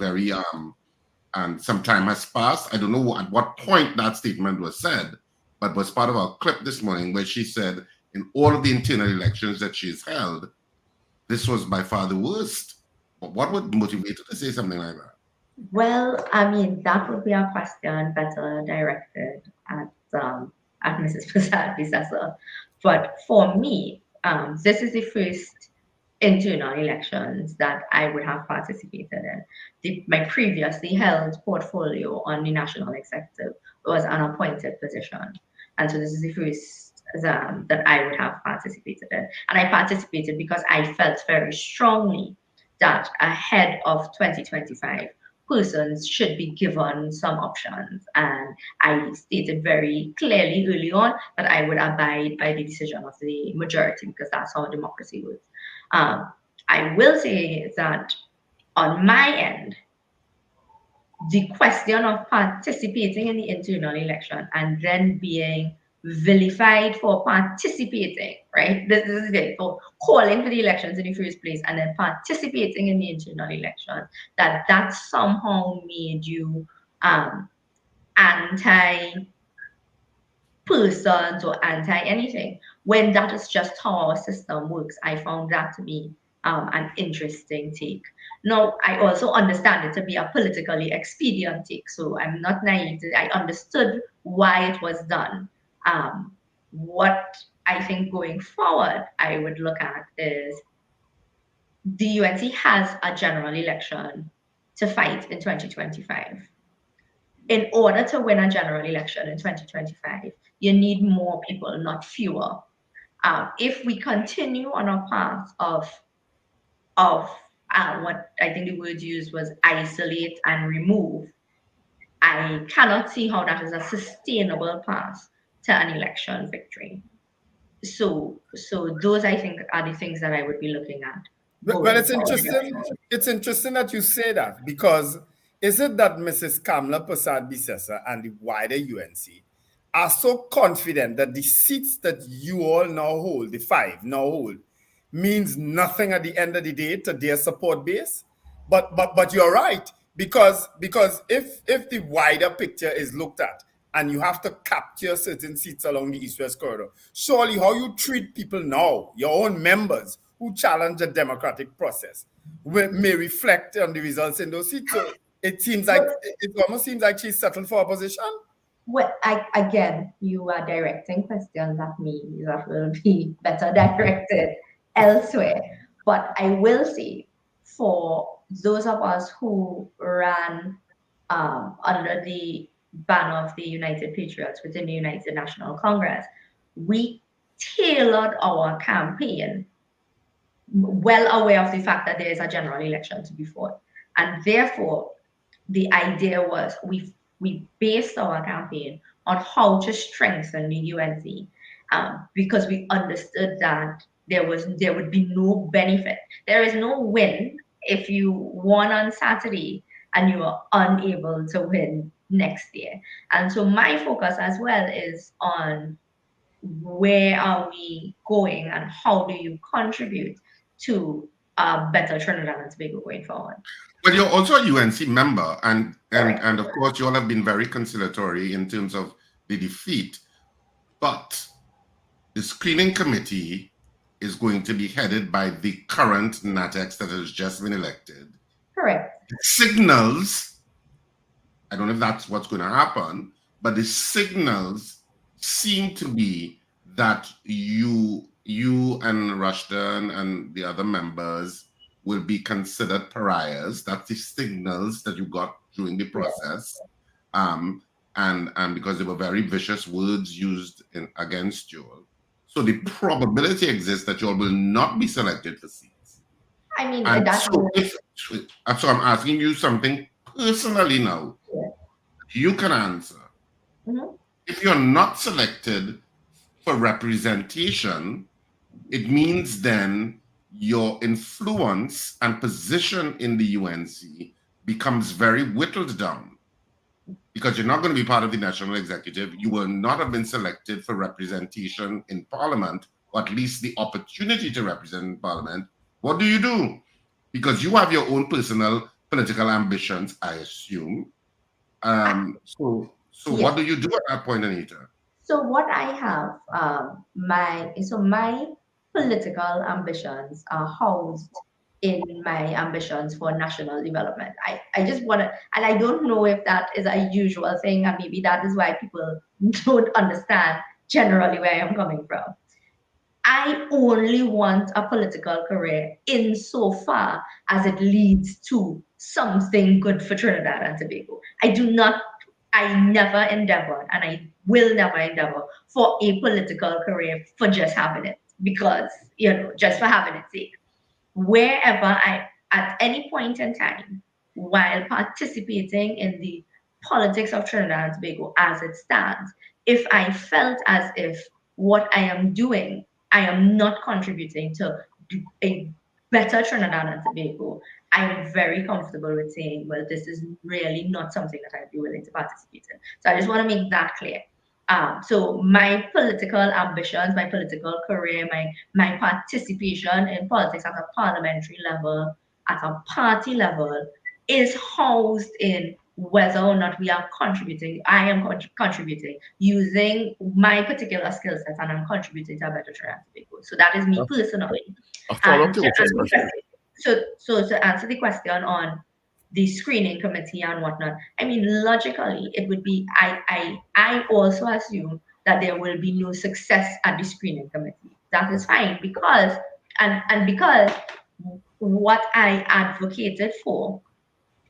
and some time has passed. I don't know at what point that statement was said, but was part of our clip this morning where she said in all of the internal elections that she's held, this was by far the worst. But what would motivate her to say something like that? Well, I mean, that would be a question better directed at Mrs. Persad-Bissessar. But for me, this is the first internal elections that I would have participated in. My previously held portfolio on the national executive was an appointed position. And so this is the first that I would have participated in. And I participated because I felt very strongly that ahead of 2025, persons should be given some options. And I stated very clearly early on that I would abide by the decision of the majority, because that's how democracy works. I will say that on my end, the question of participating in the internal election and then being vilified for participating, right? This is it, for calling for the elections in the first place and then participating in the internal election, that somehow made you anti-persons or anti-anything, when that is just how our system works. I found that to be an interesting take. Now, I also understand it to be a politically expedient take, so I'm not naive. I understood why it was done. What I think going forward I would look at is the UNC has a general election to fight in 2025. In order to win a general election in 2025, you need more people, not fewer. If we continue on a path of what I think the word used was isolate and remove, I cannot see how that is a sustainable path to an election victory. So those, I think, are the things that I would be looking at. But it's interesting. It's interesting that you say that, because is it that Mrs. Kamla Persad-Bissessar and the wider UNC are so confident that the seats that you all now hold, the 5 now hold, means nothing at the end of the day to their support base? But you're right, because if the wider picture is looked at and you have to capture certain seats along the East-West corridor, surely how you treat people now, your own members who challenge the democratic process, may reflect on the results in those seats. So it almost seems like she's settled for opposition. Well, again, you are directing questions at me that will be better directed elsewhere. But I will say, for those of us who ran under the banner of the United Patriots within the United National Congress, we tailored our campaign well aware of the fact that there is a general election to be fought. And therefore, the idea was we based our campaign on how to strengthen the UNC, because we understood that there would be no benefit. There is no win if you won on Saturday and you are unable to win next year. And so my focus as well is on where are we going and how do you contribute to a better Trinidad and Tobago going forward. Well, you're also a UNC member, and of course you all have been very conciliatory in terms of the defeat, but the screening committee is going to be headed by the current NATEX that has just been elected. Correct. It signals, I don't know if that's what's going to happen, but the signals seem to be that you and Rushton and the other members will be considered pariahs. That's the signals that you got during the process. And because there were very vicious words used against Joel. So the probability exists that Joel will not be selected for seats. I mean, And that's so I'm asking you something personally now. Yeah. You can answer. Mm-hmm. If you're not selected for representation, it means then your influence and position in the UNC becomes very whittled down, because you're not going to be part of the national executive. You will not have been selected for representation in parliament, or at least the opportunity to represent in parliament. What do? Because you have your own personal political ambitions, I assume. So Yes. What do you do at that point, Anita? So what I have, my political ambitions are housed in my ambitions for national development. I just want to, and I don't know if that is a usual thing, and maybe that is why people don't understand generally where I'm coming from. I only want a political career insofar as it leads to something good for Trinidad and Tobago. I never endeavored, and I will never endeavor for a political career for just having it, because, just for having its sake. Wherever at any point in time, while participating in the politics of Trinidad and Tobago as it stands, if I felt as if what I am doing, I am not contributing to a better Trinidad and Tobago, I am very comfortable with saying, well, this is really not something that I'd be willing to participate in. So I just want to make that clear. So my political ambitions, my political career, my participation in politics at a parliamentary level, at a party level, is housed in whether or not we are contributing. I am contributing using my particular skill set, and I'm contributing to a better Trinidad and Tobago. So that is me personally. So to answer the question on the screening committee and whatnot, I mean, logically, it would be, I also assume that there will be no success at the screening committee. That is fine, because what I advocated for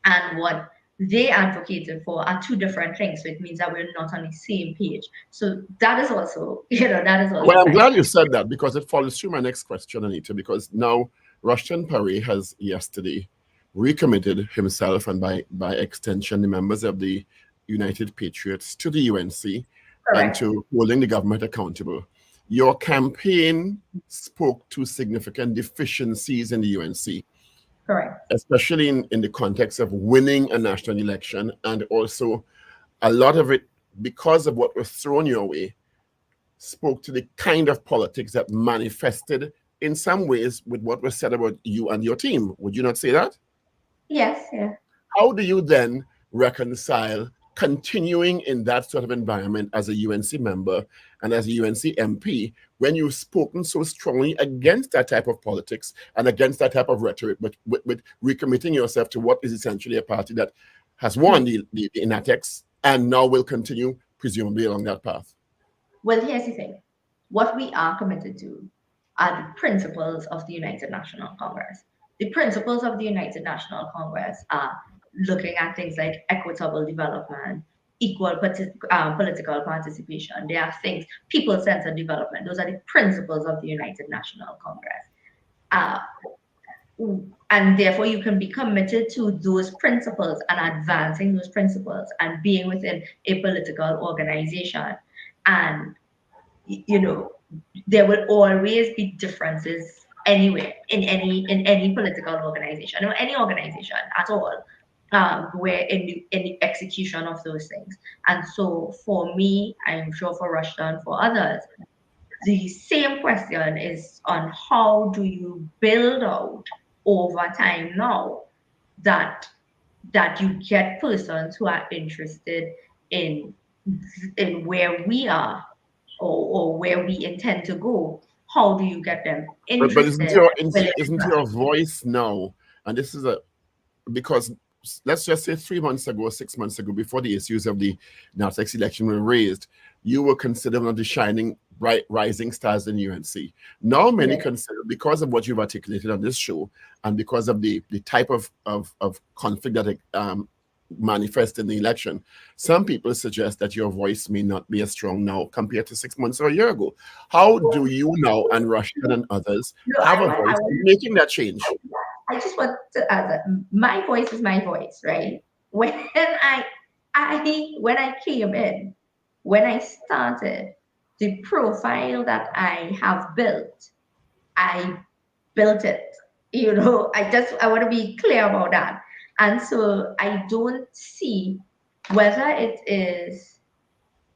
and what they advocated for are two different things. So it means that we're not on the same page. So that is also, Well, I'm glad you said that, because it follows through my next question, Anita, because now Rushton Perry has yesterday recommitted himself, and by extension the members of the United Patriots, to the UNC. Correct. And to holding the government accountable. Your campaign spoke to significant deficiencies in the UNC. Correct. Especially in the context of winning a national election, and also a lot of it, because of what was thrown your way, spoke to the kind of politics that manifested in some ways with what was said about you and your team. Would you not say that? Yes, yeah. How do you then reconcile continuing in that sort of environment as a UNC member and as a UNC MP when you've spoken so strongly against that type of politics and against that type of rhetoric, but with recommitting yourself to what is essentially a party that has won the INATEX and now will continue presumably along that path? Well, here's the thing. What we are committed to are the principles of the United National Congress. The principles of the United National Congress are looking at things like equitable development, equal political participation. There are things, people-centered development. Those are the principles of the United National Congress. And therefore, you can be committed to those principles and advancing those principles and being within a political organization. And, there will always be differences anywhere in any political organization or any organization at all, where in the execution of those things. And so for me, I'm sure for Rushton, for others, the same question is on how do you build out over time now that you get persons who are interested in where we are or where we intend to go. How do you get them interested? But isn't your voice now, and this is because let's just say 3 months ago, 6 months ago, before the issues of the NATEX election were raised, you were considered one of the shining bright rising stars in UNC. Now many consider, because of what you've articulated on this show, and because of the type of conflict that it manifests in the election, some people suggest that your voice may not be as strong now compared to 6 months or a year ago. How do you now, and Rashid and others, have a voice making that change? I just want to add, my voice is my voice, right? When I came in, when I started, the profile that I have built, I built it. You know, I want to be clear about that. And so I don't see whether it is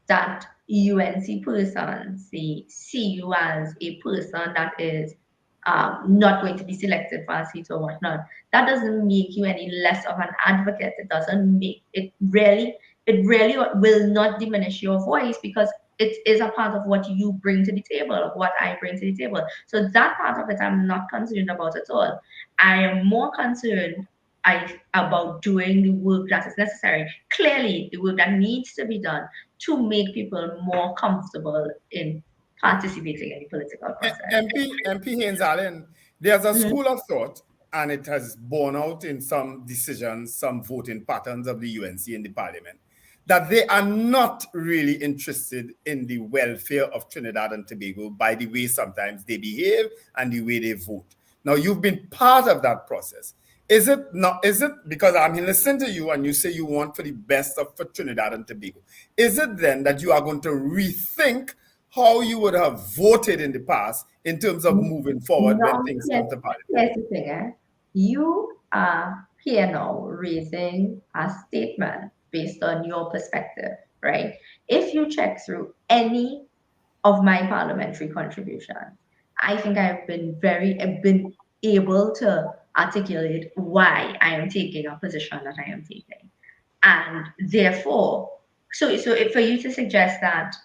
that UNC persons see you as a person that is not going to be selected for a seat or whatnot. That doesn't make you any less of an advocate. It doesn't make it really will not diminish your voice, because it is a part of what you bring to the table, of what I bring to the table. So that part of it I'm not concerned about at all. I am more concerned about doing the work that is necessary. Clearly, the work that needs to be done to make people more comfortable in participating in the political process. MP Haynes-Alleyne, there's a school of thought, and it has borne out in some decisions, some voting patterns of the UNC in the parliament, that they are not really interested in the welfare of Trinidad and Tobago by the way sometimes they behave and the way they vote. Now, you've been part of that process. Is it because I'm listening to you and you say you want for the best for Trinidad and Tobago? Is it then that you are going to rethink how you would have voted in the past in terms of moving forward when things come to parliament? Here's the thing, you are here now raising a statement based on your perspective, right? If you check through any of my parliamentary contributions, I think I've been able to articulate why I am taking a position that I am taking. And therefore, so if for you to suggest that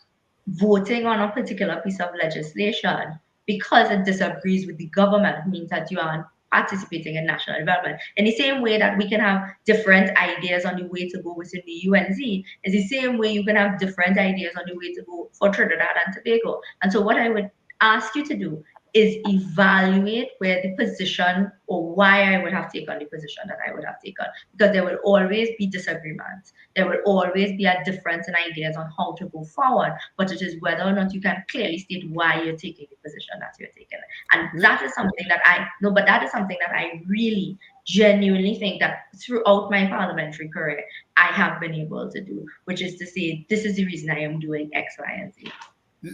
voting on a particular piece of legislation because it disagrees with the government means that you are participating in national development. In the same way that we can have different ideas on the way to go within the UNC, is the same way you can have different ideas on the way to go for Trinidad and Tobago. And so what I would ask you to do is evaluate where the position or why I would have taken the position that I would have taken. Because there will always be disagreements. There will always be a difference in ideas on how to go forward, but it is whether or not you can clearly state why you're taking the position that you're taking. And that is something that I really genuinely think that throughout my parliamentary career, I have been able to do, which is to say, this is the reason I am doing X, Y, and Z.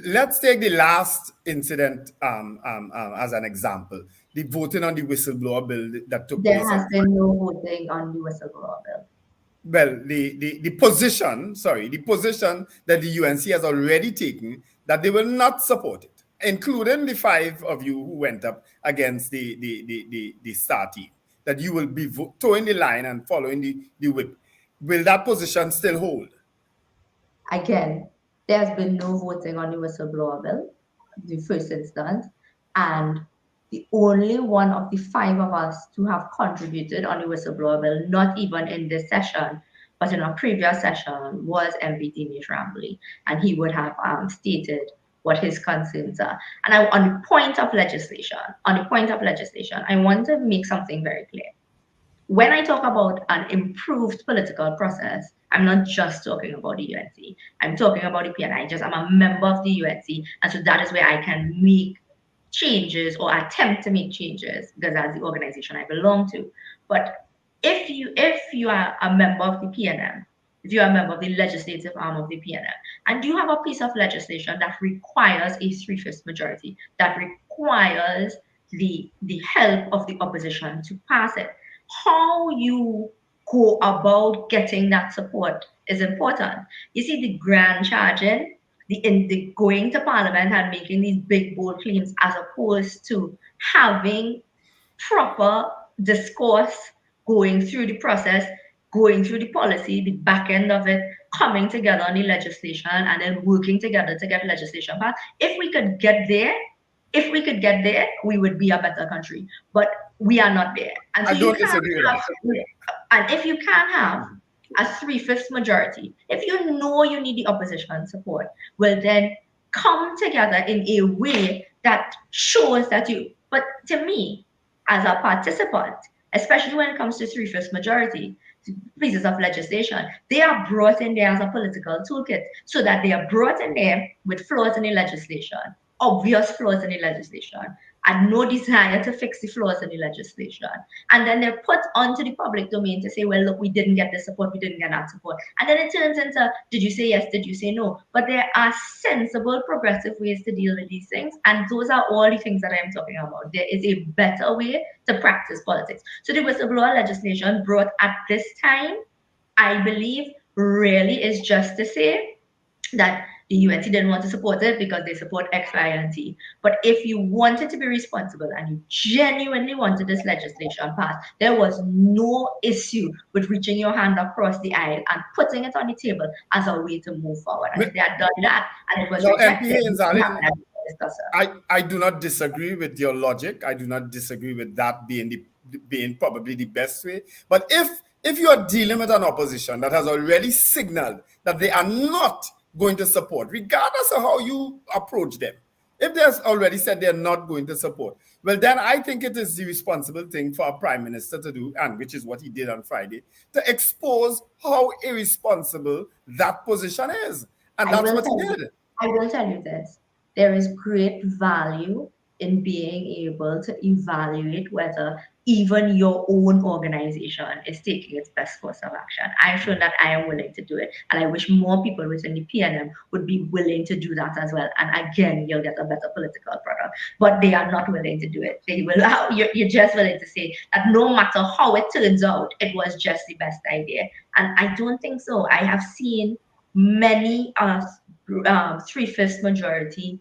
Let's take the last incident as an example. The voting on the whistleblower bill that took place. There has been no voting on the whistleblower bill. Well, the position that the UNC has already taken that they will not support it, including the 5 of you who went up against the star team, that you will be towing the line and following the whip. Will that position still hold? Again, there has been no voting on the whistleblower bill, the first instance, and the only one of the 5 of us to have contributed on the whistleblower bill, not even in this session, but in a previous session, was MP Dinesh Ramley, and he would have stated what his concerns are. And on the point of legislation, I want to make something very clear. When I talk about an improved political process, I'm not just talking about the UNC. I'm talking about the PNI. I'm a member of the UNC, and so that is where I can make changes or attempt to make changes, because that's the organization I belong to. But if you are a member of the PNM, if you are a member of the legislative arm of the PNM, and you have a piece of legislation that requires a 3/5 majority, that requires the help of the opposition to pass it, how you go about getting that support is important. You see, the grand charging, the going to parliament and making these big, bold claims, as opposed to having proper discourse, going through the process, going through the policy, the back end of it, coming together on the legislation, and then working together to get legislation passed. If we could get there, we would be a better country. But we are not there. And so I don't disagree with that. And if you can't have a 3/5 majority, if you know you need the opposition support, well then come together in a way that shows that but to me, as a participant, especially when it comes to 3/5 majority pieces of legislation, they are brought in there as a political toolkit, so that they are brought in there with flaws in the legislation, obvious flaws in the legislation, and no desire to fix the flaws in the legislation. And then they're put onto the public domain to say, well, look, we didn't get this support, we didn't get that support. And then it turns into, did you say yes, did you say no? But there are sensible, progressive ways to deal with these things. And those are all the things that I'm talking about. There is a better way to practice politics. So the whistleblower legislation brought at this time, I believe, really is just to say that the UNC didn't want to support it because they support X, Y, and T. But if you wanted to be responsible and you genuinely wanted this legislation passed, there was no issue with reaching your hand across the aisle and putting it on the table as a way to move forward. And if they had done that and it was rejected, I do not disagree with your logic. I do not disagree with that being probably the best way. But if you are dealing with an opposition that has already signaled that they are not going to support, regardless of how you approach them, if they have already said they're not going to support, well, then I think it is the responsible thing for a prime minister to do, and which is what he did on Friday, to expose how irresponsible that position is. And that's what he did. I will tell you this. There is great value in being able to evaluate whether even your own organization is taking its best course of action. I've shown that I am willing to do it, and I wish more people within the PNM would be willing to do that as well. And again, you'll get a better political product. But they are not willing to do it. They will. You're just willing to say that no matter how it turns out, it was just the best idea. And I don't think so. I have seen many 3/5 majority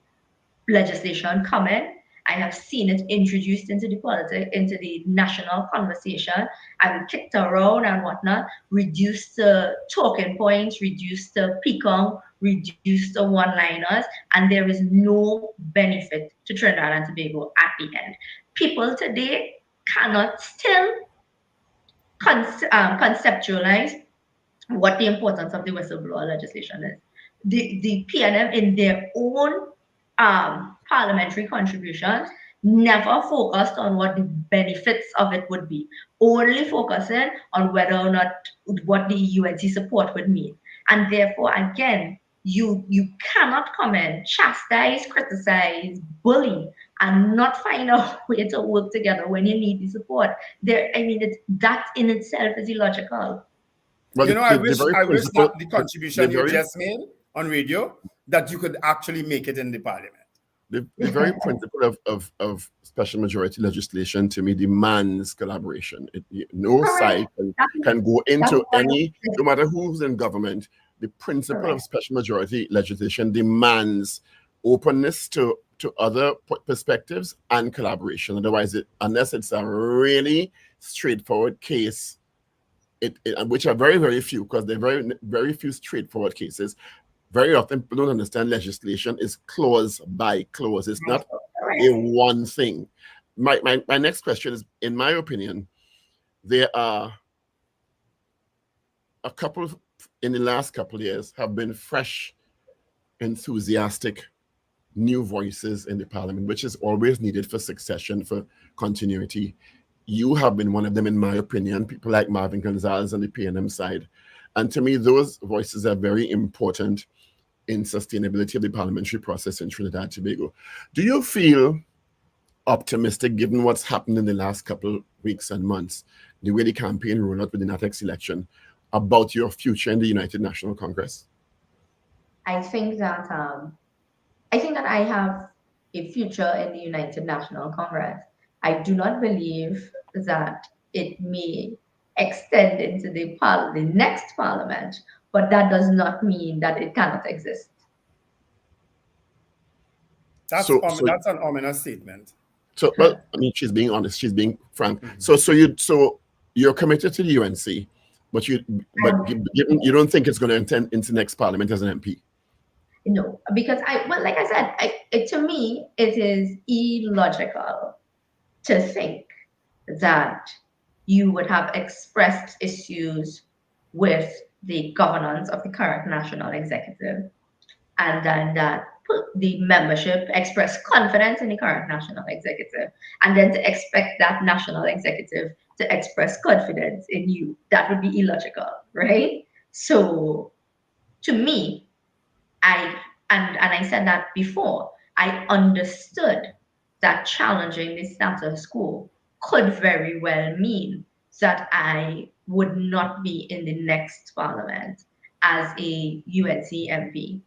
legislation come in. I have seen it introduced into the national conversation and kicked around and whatnot, reduced to talking points, reduced to pecan, reduced to one-liners, and there is no benefit to Trinidad and Tobago at the end. People today cannot still conceptualize what the importance of the whistleblower legislation is. The PNM in their own parliamentary contributions never focused on what the benefits of it would be, only focusing on whether or not what the UNC support would mean. And therefore, again, you cannot come in, chastise, criticize, bully, and not find a way to work together when you need the support. That in itself is illogical. Well, I wish that the contribution you just made on radio, that you could actually make it in the parliament. The very principle of special majority legislation, to me, demands collaboration. No side can go into any, no matter who's in government. The principle of special majority legislation demands openness to other perspectives and collaboration. Otherwise, unless it's a really straightforward case, which are very, very few, because there are very, very few straightforward cases. Very often people don't understand legislation is clause by clause. It's not a one thing. My next question is, in my opinion, there are a couple in the last couple of years have been fresh, enthusiastic, new voices in the parliament, which is always needed for succession, for continuity. You have been one of them, in my opinion, people like Marvin Gonzalez on the PNM side. And to me, those voices are very important in sustainability of the parliamentary process in Trinidad and Tobago. Do you feel optimistic, given what's happened in the last couple of weeks and months, the way the campaign rolled out with the NATEX election, about your future in the United National Congress? I think that I have a future in the United National Congress. I do not believe that it may extend into the next parliament, but that does not mean that it cannot exist. That's an ominous statement. So, well, I mean, she's being honest. She's being frank. Mm-hmm. So you're committed to the UNC, but you don't think it's going to extend into next parliament as an MP? No, because like I said, to me, it is illogical to think that you would have expressed issues with the governance of the current national executive, and then that the membership express confidence in the current national executive, and then to expect that national executive to express confidence in you, that would be illogical, right? So to me, and I said that before, I understood that challenging the status quo could very well mean that I would not be in the next parliament as a UNC MP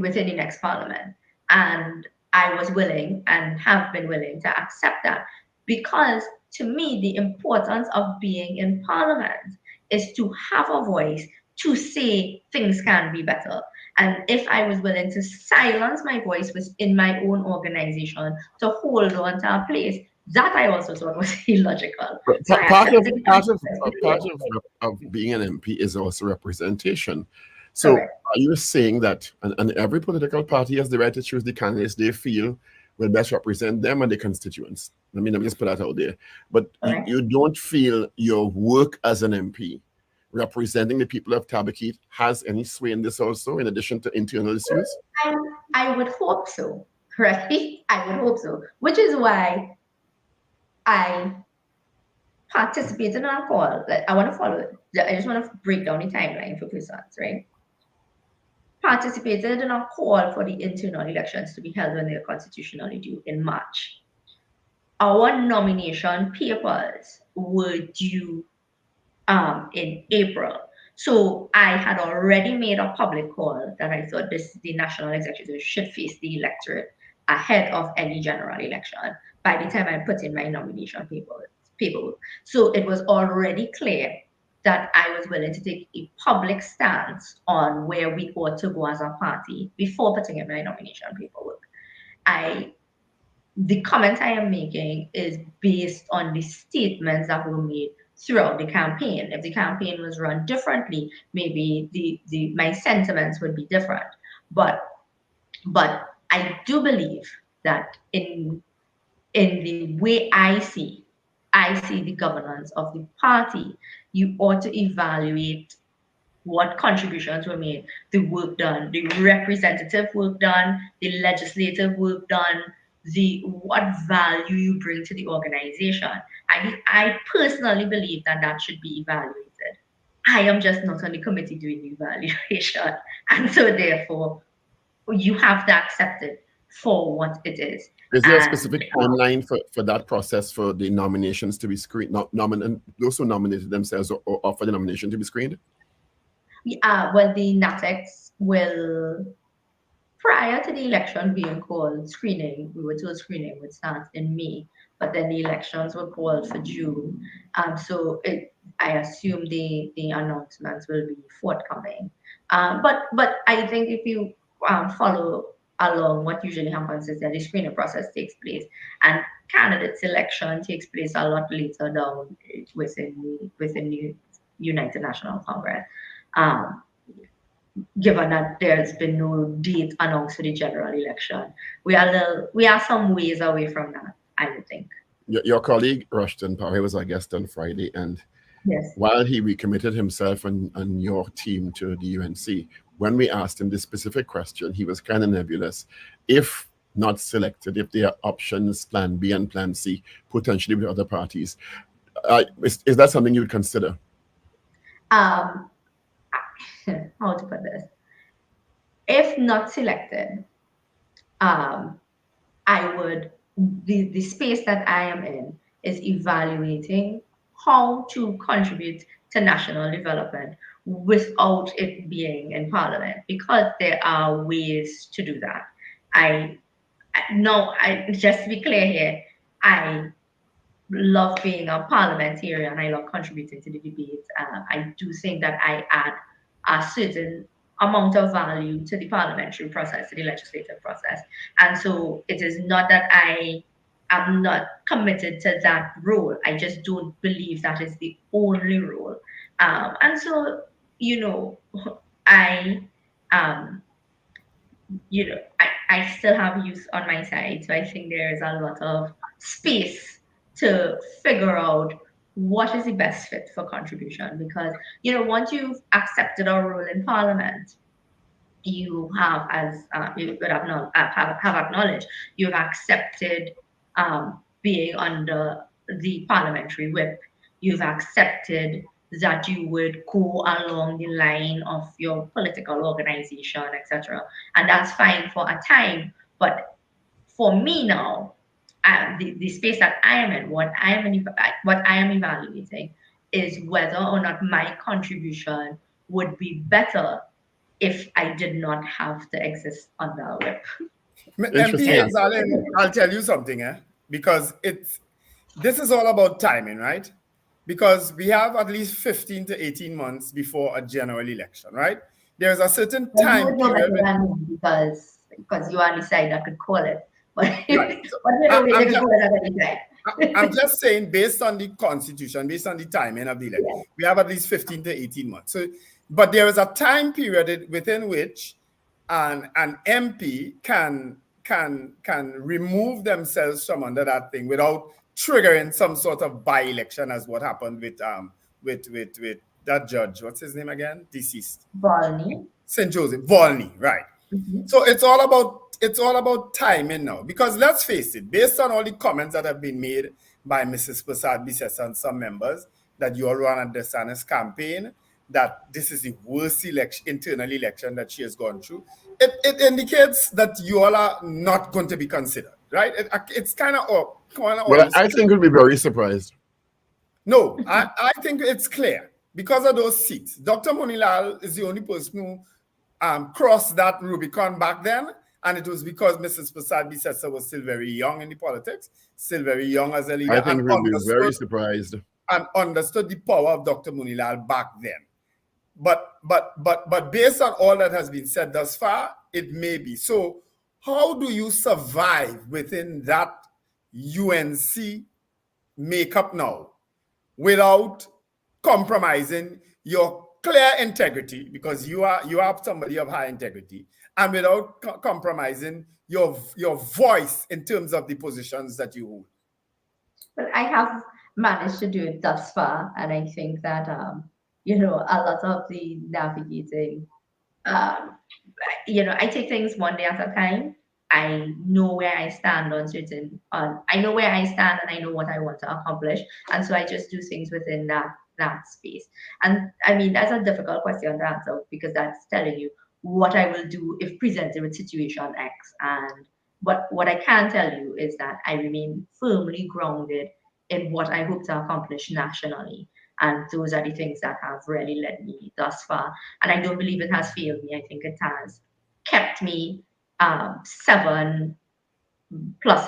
within the next parliament. And I was willing and have been willing to accept that, because to me, the importance of being in parliament is to have a voice to say things can be better. And if I was willing to silence my voice within my own organization to hold on to a place, that I also thought was illogical. So part of being an MP is also representation. So Correct. are you saying that, and every political party has the right to choose the candidates they feel will best represent them and their constituents? I mean, let me just put that out there. But you don't feel your work as an MP representing the people of Tabaquite has any sway in this also, in addition to internal issues? I would hope so, right? I would hope so, which is why I participated in a call. I want to follow it. I just want to break down the timeline for persons, right? Participated in a call for the internal elections to be held when they are constitutionally due in March. Our nomination papers were due in April. So I had already made a public call that I thought the national executive should face the electorate ahead of any general election by the time I put in my nomination paperwork. So it was already clear that I was willing to take a public stance on where we ought to go as a party before putting in my nomination paperwork. The comment I am making is based on the statements that were made throughout the campaign. If the campaign was run differently, maybe my sentiments would be different. But I do believe that in the way I see the governance of the party, you ought to evaluate what contributions were made, the work done, the representative work done, the legislative work done, what value you bring to the organization. I personally believe that should be evaluated. I am just not on the committee doing the evaluation. And so therefore, you have to accept it for what it is. Is there a specific timeline for that process for the nominations to be screened, those who nominated themselves or offer the nomination to be screened? Well, the NATEX will, prior to the election being called, screening, we were told screening would start in May, but then the elections were called for June. So I assume the announcements will be forthcoming. But I think if you follow along, what usually happens is that the screening process takes place and candidate selection takes place a lot later down within the United National Congress. Given that there's been no date announced for the general election, we are some ways away from that, I would think. Your colleague Rushton Parry was our guest on Friday, and yes, while he recommitted himself and your team to the UNC, when we asked him this specific question, he was kind of nebulous. If not selected, if there are options, plan B and plan C, potentially with other parties, is that something you would consider? How to put this? If not selected, I would, the space that I am in is evaluating how to contribute to national development without it being in parliament, because there are ways to do that. Just to be clear here, I love being a parliamentarian. I love contributing to the debate. I do think that I add a certain amount of value to the parliamentary process, to the legislative process. And so it is not that I am not committed to that role. I just don't believe that is the only role. And so, I still have youth on my side. So I think there is a lot of space to figure out what is the best fit for contribution. Because, once you've accepted a role in parliament, you have, as you would have acknowledged, you've accepted being under the parliamentary whip. You've accepted that you would go along the line of your political organization, etc. And that's fine for a time. But for me now, the space that I am in, what I am evaluating is whether or not my contribution would be better if I did not have to exist under a whip. MP Haynes-Alleyne, I'll tell you something, because this is all about timing, right? Because we have at least 15 to 18 months before a general election, right? There's a certain time period. Because you are on the side that could call it. But, right. I'm just saying, based on the constitution, based on the timing of the election, we have at least 15 to 18 months. So, but there is a time period within which an MP can remove themselves from under that thing without triggering some sort of by-election, as what happened with that judge. What's his name again? Deceased. Volney. St. Joseph. Volney, right. Mm-hmm. So it's all about timing now, because let's face it, based on all the comments that have been made by Mrs. Prasad-Bissessar and some members, that you all run a dishonest campaign, that this is the worst internal election that she has gone through, it indicates that you all are not going to be considered, right? It's kind of well, I think we'll be very surprised. No, I think it's clear because of those seats. Dr. Monilal is the only person who crossed that Rubicon back then, and it was because Mrs. Prasad-Bissessar was still very young in the politics, still very young as a leader. I think we'll be very surprised. And understood the power of Dr. Monilal back then. But based on all that has been said thus far, it may be. So how do you survive within that UNC makeup now without compromising your clear integrity, because you are somebody of high integrity, and without compromising your voice in terms of the positions that you hold? Well, I have managed to do it thus far, and I think that a lot of the navigating, I take things one day at a time. I know where I stand I know where I stand, and I know what I want to accomplish, and so I just do things within that space. And I mean, that's a difficult question to answer, because that's telling you what I will do if presented with situation X. And what I can tell you is that I remain firmly grounded in what I hope to accomplish nationally. And those are the things that have really led me thus far. And I don't believe it has failed me. I think it has kept me 7+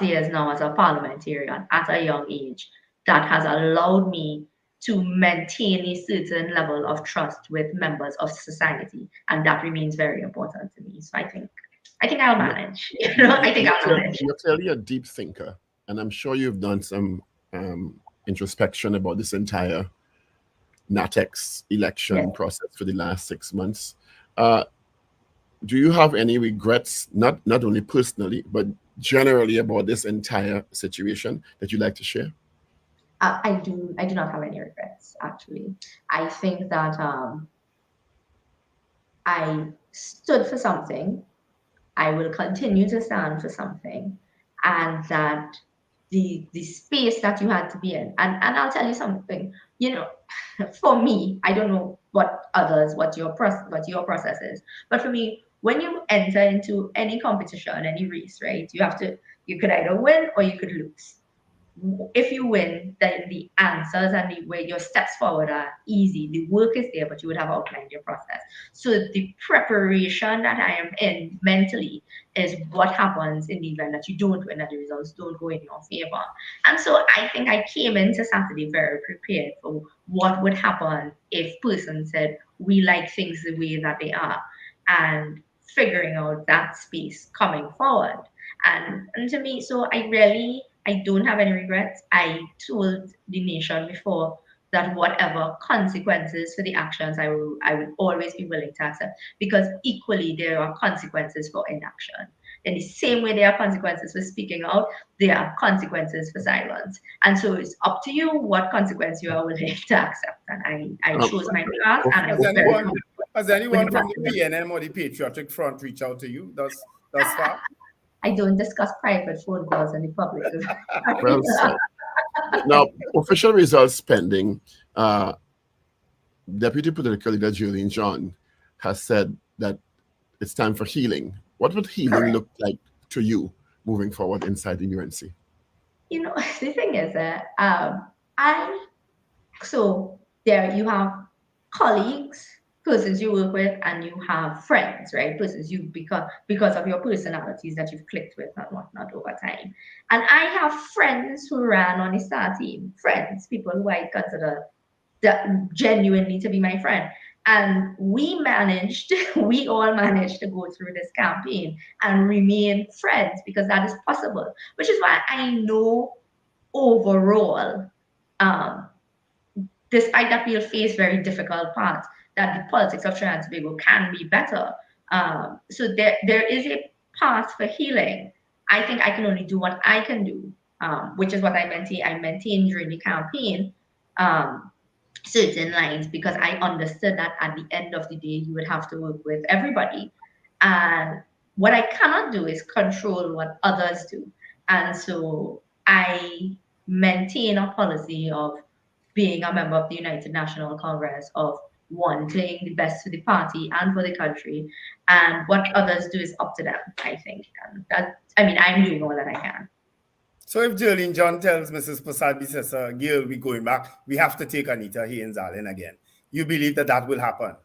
years now as a parliamentarian at a young age. That has allowed me to maintain a certain level of trust with members of society. And that remains very important to me. So I think I'll manage. I think I'll manage. You're clearly a deep thinker. And I'm sure you've done some introspection about this entire NATEX election process for the last 6 months. Do you have any regrets, not only personally, but generally about this entire situation that you'd like to share? I do not have any regrets, actually. I think that I stood for something. I will continue to stand for something, and that the space that you had to be in. And I'll tell you something, for me, I don't know what your process is, but for me, when you enter into any competition, any race, right, you could either win or you could lose. If you win, then the answers and the way your steps forward are easy. The work is there, but you would have outlined your process. So the preparation that I am in mentally is what happens in the event that you don't win and the results don't go in your favor. And so I think I came into Saturday very prepared for what would happen if person said, we like things the way that they are, and figuring out that space coming forward. And to me, so I don't have any regrets. I told the nation before that whatever consequences for the actions, I would always be willing to accept, because equally there are consequences for inaction. In the same way there are consequences for speaking out, there are consequences for silence. And so it's up to you what consequence you are willing to accept. And I chose my path, and I was very comfortable. Has anyone from the PNM or the Patriotic Front reached out to you thus far? I don't discuss private phone calls in the public. Well said. Now, official results pending. Deputy Political Leader Julian John has said that it's time for healing. What would healing look like to you moving forward inside the UNC? You know, the thing is that so there you have colleagues, persons you work with, and you have friends, right? Persons you because of your personalities that you've clicked with and whatnot over time. And I have friends who ran on the STAR team, people who I consider that genuinely to be my friend. And we all managed to go through this campaign and remain friends because that is possible, which is why I know overall, despite that we'll face very difficult parts, that the politics of Trinidad and Tobago can be better. So there is a path for healing. I think I can only do what I can do, which is what I maintained during the campaign, certain lines, because I understood that at the end of the day, you would have to work with everybody. And what I cannot do is control what others do. And so I maintain a policy of being a member of the United National Congress, of wanting the best for the party and for the country. And what others do is up to them, I think. And I'm doing all that I can. So if Julian John tells Mrs. Posabi, says, Gail, we're going back, we have to take Anita Haynes-Alleyne again, you believe that will happen?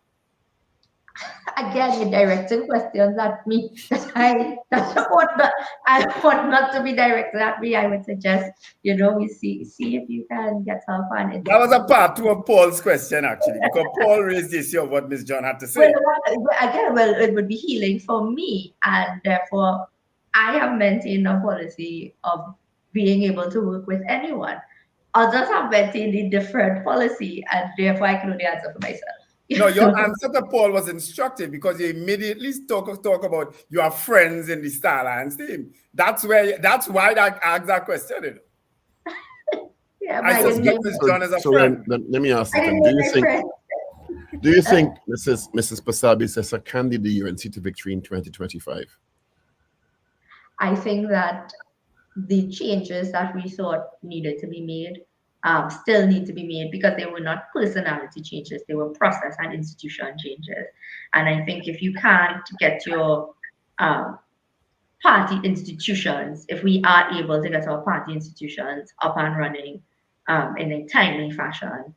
Again, you're directing questions at me I want not to be directed at me. I would suggest, we see if you can get her on it. That was a part 2 of Paul's question, actually, because Paul raised the issue of what Ms. John had to say. Well, it would be healing for me, and therefore I have maintained a policy of being able to work with anyone. Others have maintained a different policy, and therefore I can only answer for myself. No, your answer to Paul was instructive because you immediately talk about your friends in the Star Alliance team. That's why I asked that question. Yeah, I suspect Ms. John is a friend. Let me ask you, do you think Mrs. Posabi says a can lead the UNC to victory in 2025? I think that the changes that we thought needed to be made still need to be made because they were not personality changes, they were process and institution changes. And I think if you can't get your party institutions, if we are able to get our party institutions up and running in a timely fashion,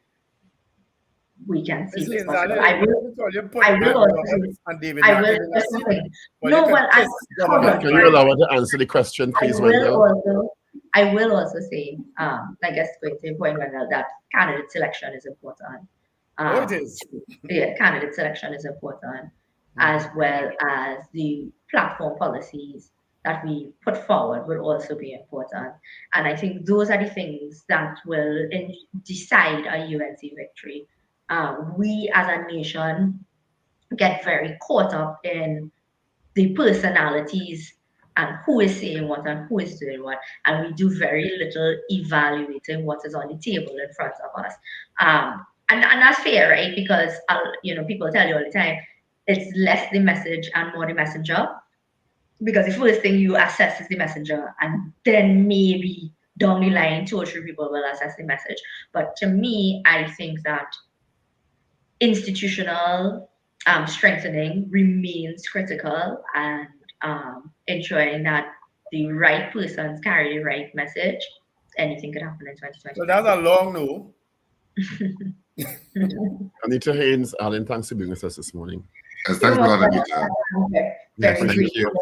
we can see this possible. Can you allow her to answer the question, please, Wendell? I will also say, I guess going to point, Wendell, that candidate selection is important. It is. Yeah, candidate selection is important, as well as the platform policies that we put forward will also be important. And I think those are the things that will decide a UNC victory. We as a nation get very caught up in the personalities and who is saying what and who is doing what, and we do very little evaluating what is on the table in front of us. And that's fair, right? Because people tell you all the time, it's less the message and more the messenger. Because the first thing you assess is the messenger, and then maybe down the line, 2 or 3 people will assess the message. But to me, I think that institutional strengthening remains critical, and ensuring that the right persons carry the right message. Anything could happen in 2020. So that's a long no. Anita Haynes-Alleyne, thanks for being with us this morning. Yes, thanks a lot, Anita. Very grateful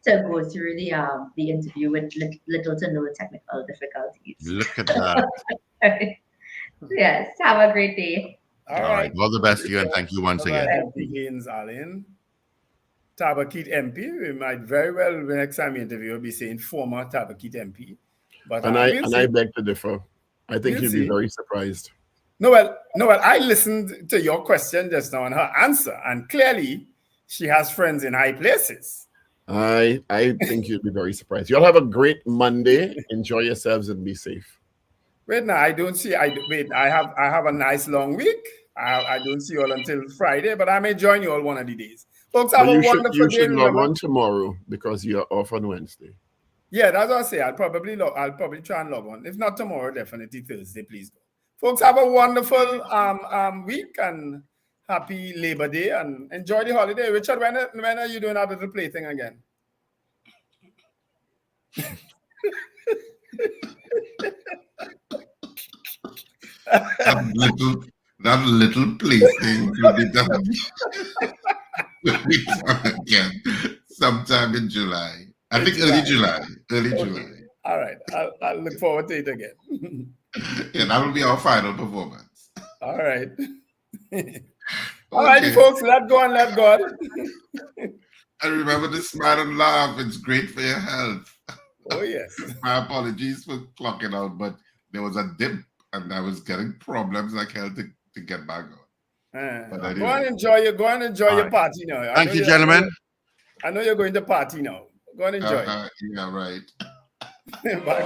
to go through the interview with little to no technical difficulties. Look at that. Yes, have a great day. All right. All the best to you, and thank you once again. Haynes-Alleyne. Tabakit MP, we might very well, the next time we interview, be saying former Tabakit MP. But I beg to differ. I think you'll be very surprised. No, well, I listened to your question just now and her answer, and clearly she has friends in high places. I think you'll be very surprised. You'll have a great Monday. Enjoy yourselves and be safe. Wait, now I don't see. I have a nice long week. I don't see you all until Friday, but I may join you all one of the days. Folks, have a wonderful day. You should log on tomorrow because you are off on Wednesday. Yeah, that's what I say. I'll probably try and log on. If not tomorrow, definitely Thursday. Please go. Folks, have a wonderful week and happy Labor Day and enjoy the holiday. Richard, when are you doing that little play thing again? that little plaything will be done again sometime in July. I think early July. July. All right. I'll look forward to it again. Yeah, that will be our final performance. All right. All right, folks. Let go and let God. And remember to smile and laugh. It's great for your health. Oh, yes. My apologies for clocking out, but there was a dip and I was getting problems like hell to get back on. Go and enjoy your party now. Thank you, gentlemen. I know you're going to party now. Go and enjoy. Yeah, right. Bye.